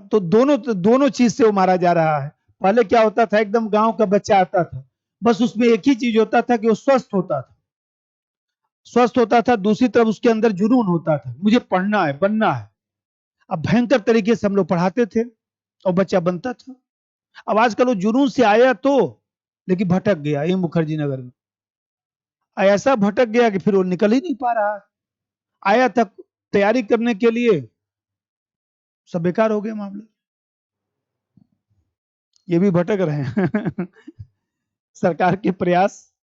तो दोनों चीज से वो मारा जा रहा है। पहले क्या होता था, एकदम गांव का बच्चा आता था, बस उसमें एक ही चीज होता था कि वो स्वस्थ होता था, स्वस्थ होता था, दूसरी तरफ उसके अंदर जुनून होता था, मुझे पढ़ना है, बनना है। अब भयंकर तरीके से हम लोग पढ़ाते थे और बच्चा बनता था। अब आजकल वो जुनून से आया तो, लेकिन भटक गया ये मुखर्जी नगर में, ऐसा भटक गया कि फिर वो निकल ही नहीं पा रहा। आया था तैयारी करने के लिए, सब बेकार हो गया मामला, ये भी भटक रहे हैं। सरकार के प्रयास,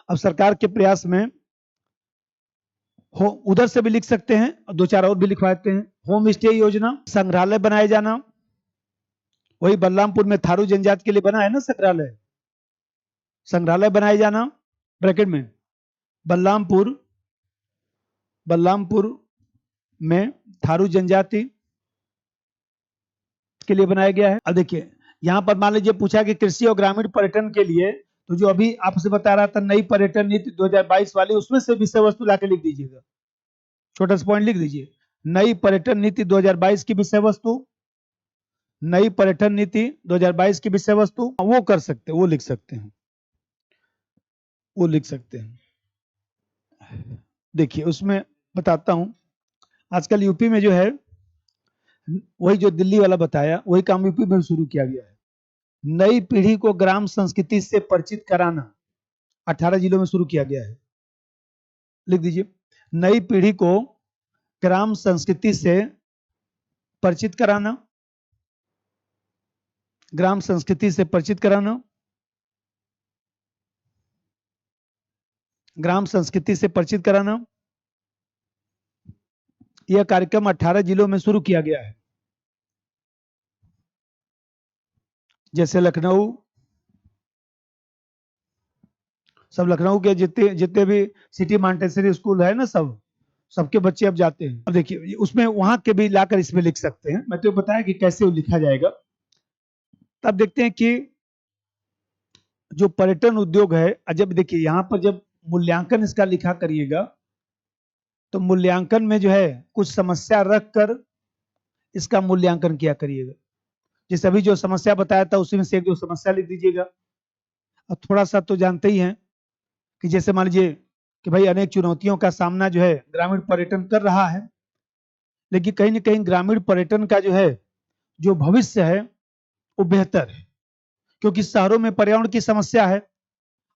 अब सरकार के प्रयास में हो, उधर से भी लिख सकते हैं और 2-4 और भी लिखवा देते हैं। होम स्टे योजना, संग्रहालय बनाए जाना, वही बलरामपुर में थारू जनजाति के लिए बना है ना संग्रहालय, संग्रहालय बनाए जाना ब्रैकेट में बलरामपुर, बलरामपुर में थारू जनजाति के लिए बनाया गया है। अब देखिए यहां पर मान लीजिए पूछा कि कृषि और ग्रामीण पर्यटन के लिए, तो जो अभी आपसे बता रहा था नई पर्यटन नीति 2022 वाली, उसमें से विषय वस्तु लाके लिख दीजिएगा, छोटा सा पॉइंट लिख दीजिए, नई पर्यटन नीति 2022 की विषय वस्तु, नई पर्यटन नीति 2022 की विषय वस्तु, वो कर सकते हैं, वो लिख सकते हैं, वो लिख सकते हैं। देखिए उसमें बताता हूं, आजकल यूपी में जो है वही जो दिल्ली वाला बताया, वही काम यूपी में शुरू किया गया है। नई पीढ़ी को ग्राम संस्कृति से परिचित कराना 18 जिलों में शुरू किया गया है, लिख दीजिए, नई पीढ़ी को ग्राम संस्कृति से परिचित कराना, ग्राम संस्कृति से परिचित कराना, ग्राम संस्कृति से परिचित कराना, यह कार्यक्रम 18 जिलों में शुरू किया गया है, जैसे लखनऊ, सब लखनऊ के जितने जितने भी सिटी मॉन्टेसरी स्कूल है ना, सबके बच्चे अब जाते हैं। अब देखिए उसमें वहां के भी लाकर इसमें लिख सकते हैं, मैं तो बताया कि कैसे वो लिखा जाएगा। तब देखते हैं कि जो पर्यटन उद्योग है, जब देखिए यहाँ पर जब मूल्यांकन इसका लिखा करिएगा, तो मूल्यांकन में जो है कुछ समस्या रख कर इसका मूल्यांकन किया करिएगा। जैसे अभी जो समस्या बताया था उसी में से एक दो समस्या लिख दीजिएगा। अब थोड़ा सा तो जानते ही हैं कि जैसे मान लीजिए कि भाई अनेक चुनौतियों का सामना जो है ग्रामीण पर्यटन कर रहा है, लेकिन कहीं ना कहीं ग्रामीण पर्यटन का जो है जो भविष्य है वो बेहतर है, क्योंकि शहरों में पर्यावरण की समस्या है।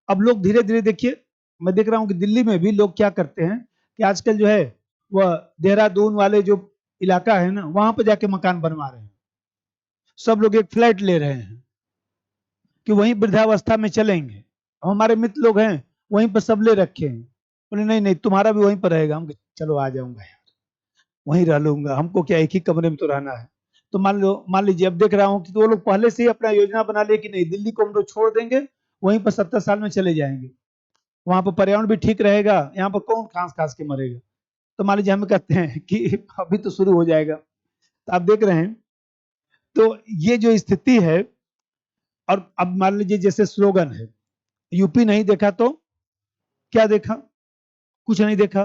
अब लोग धीरे धीरे, देखिए मैं देख रहा हूँ कि दिल्ली में भी लोग क्या करते हैं कि आजकल जो है वह देहरादून वाले जो इलाका है ना, वहां पर जाके मकान बनवा रहे हैं, सब लोग एक फ्लैट ले रहे हैं कि वहीं वृद्धावस्था में चलेंगे। हमारे मित्र लोग हैं वहीं पर सब ले रखे हैं, बोले नहीं नहीं तुम्हारा भी वहीं पर रहेगा। हम चलो आ जाऊंगा यार, वहीं रह लूंगा, हमको क्या एक ही कमरे में तो रहना है। तो मान लीजिए अब देख रहा हूँ कि तो वो लोग पहले से ही अपना योजना बना लिए कि नहीं दिल्ली को हम लोग छोड़ देंगे, वहीं पर 70 साल में चले जाएंगे, वहां पर पर्यावरण भी ठीक रहेगा, यहाँ पर कौन खांस खांस के मरेगा। तो मान लीजिए हम कहते हैं कि अभी तो शुरू हो जाएगा, तो आप देख रहे हैं। तो ये जो स्थिति है, और अब मान लीजिए जैसे स्लोगन है, यूपी नहीं देखा तो क्या देखा, कुछ नहीं देखा।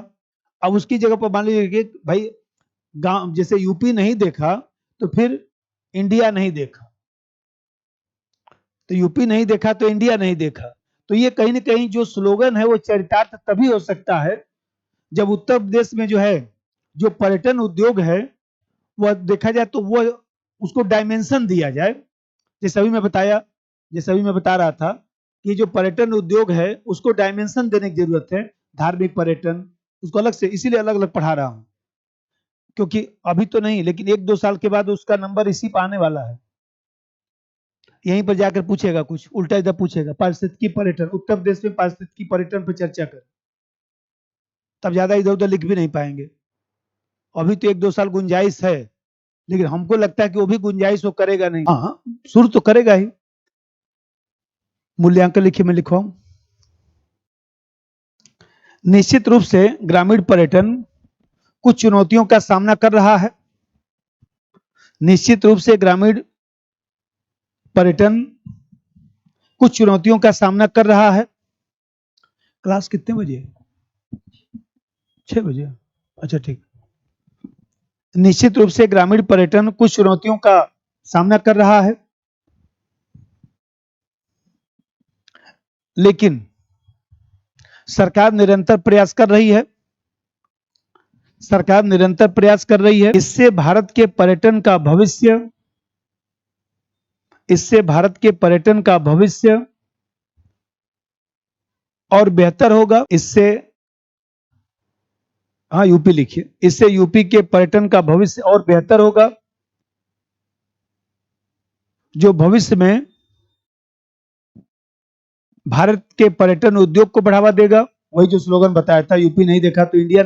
अब उसकी जगह पर मान लीजिए कि भाई गांव, जैसे यूपी नहीं देखा तो फिर इंडिया नहीं देखा, तो यूपी नहीं देखा तो इंडिया नहीं देखा। तो ये कहीं ना कहीं जो स्लोगन है वो चरितार्थ तभी हो सकता है जब उत्तर प्रदेश में जो है जो पर्यटन उद्योग है वह देखा जाए, तो वो उसको डायमेंशन दिया जाए। जैसे अभी मैं बताया, जैसे अभी मैं बता रहा था कि जो पर्यटन उद्योग है उसको डायमेंशन देने की जरूरत है, धार्मिक पर्यटन उसको अलग से, इसीलिए अलग अलग पढ़ा रहा हूं, क्योंकि अभी तो नहीं लेकिन 1-2 साल के बाद उसका नंबर इसी पर आने वाला है। यहीं पर जाकर पूछेगा, कुछ उल्टा इधर पूछेगा, पारिस्थितिकी पर्यटन, उत्तर प्रदेश में पारिस्थितिकी पर्यटन पर चर्चा कर, तब ज्यादा इधर उधर लिख भी नहीं पाएंगे। अभी तो 1-2 साल गुंजाइश है, लेकिन हमको लगता है कि वो भी गुंजाइश वो करेगा नहीं। हाँ शुरू तो करेगा ही। मूल्यांकन लिखिए, मैं लिखवाऊं। निश्चित रूप से ग्रामीण पर्यटन कुछ चुनौतियों का सामना कर रहा है। निश्चित रूप से ग्रामीण पर्यटन कुछ चुनौतियों का सामना कर रहा है। क्लास कितने बजे? 6 बजे। अच्छा ठीक। निश्चित रूप से ग्रामीण पर्यटन कुछ चुनौतियों का सामना कर रहा है, लेकिन सरकार निरंतर प्रयास कर रही है, सरकार निरंतर प्रयास कर रही है। इससे भारत के पर्यटन का भविष्य, इससे भारत के पर्यटन का भविष्य और बेहतर होगा। इससे, हाँ यूपी लिखिए, इससे यूपी के पर्यटन का भविष्य और बेहतर होगा, जो भविष्य में भारत के पर्यटन उद्योग को बढ़ावा देगा। वही जो स्लोगन बताया था, यूपी नहीं देखा तो इंडिया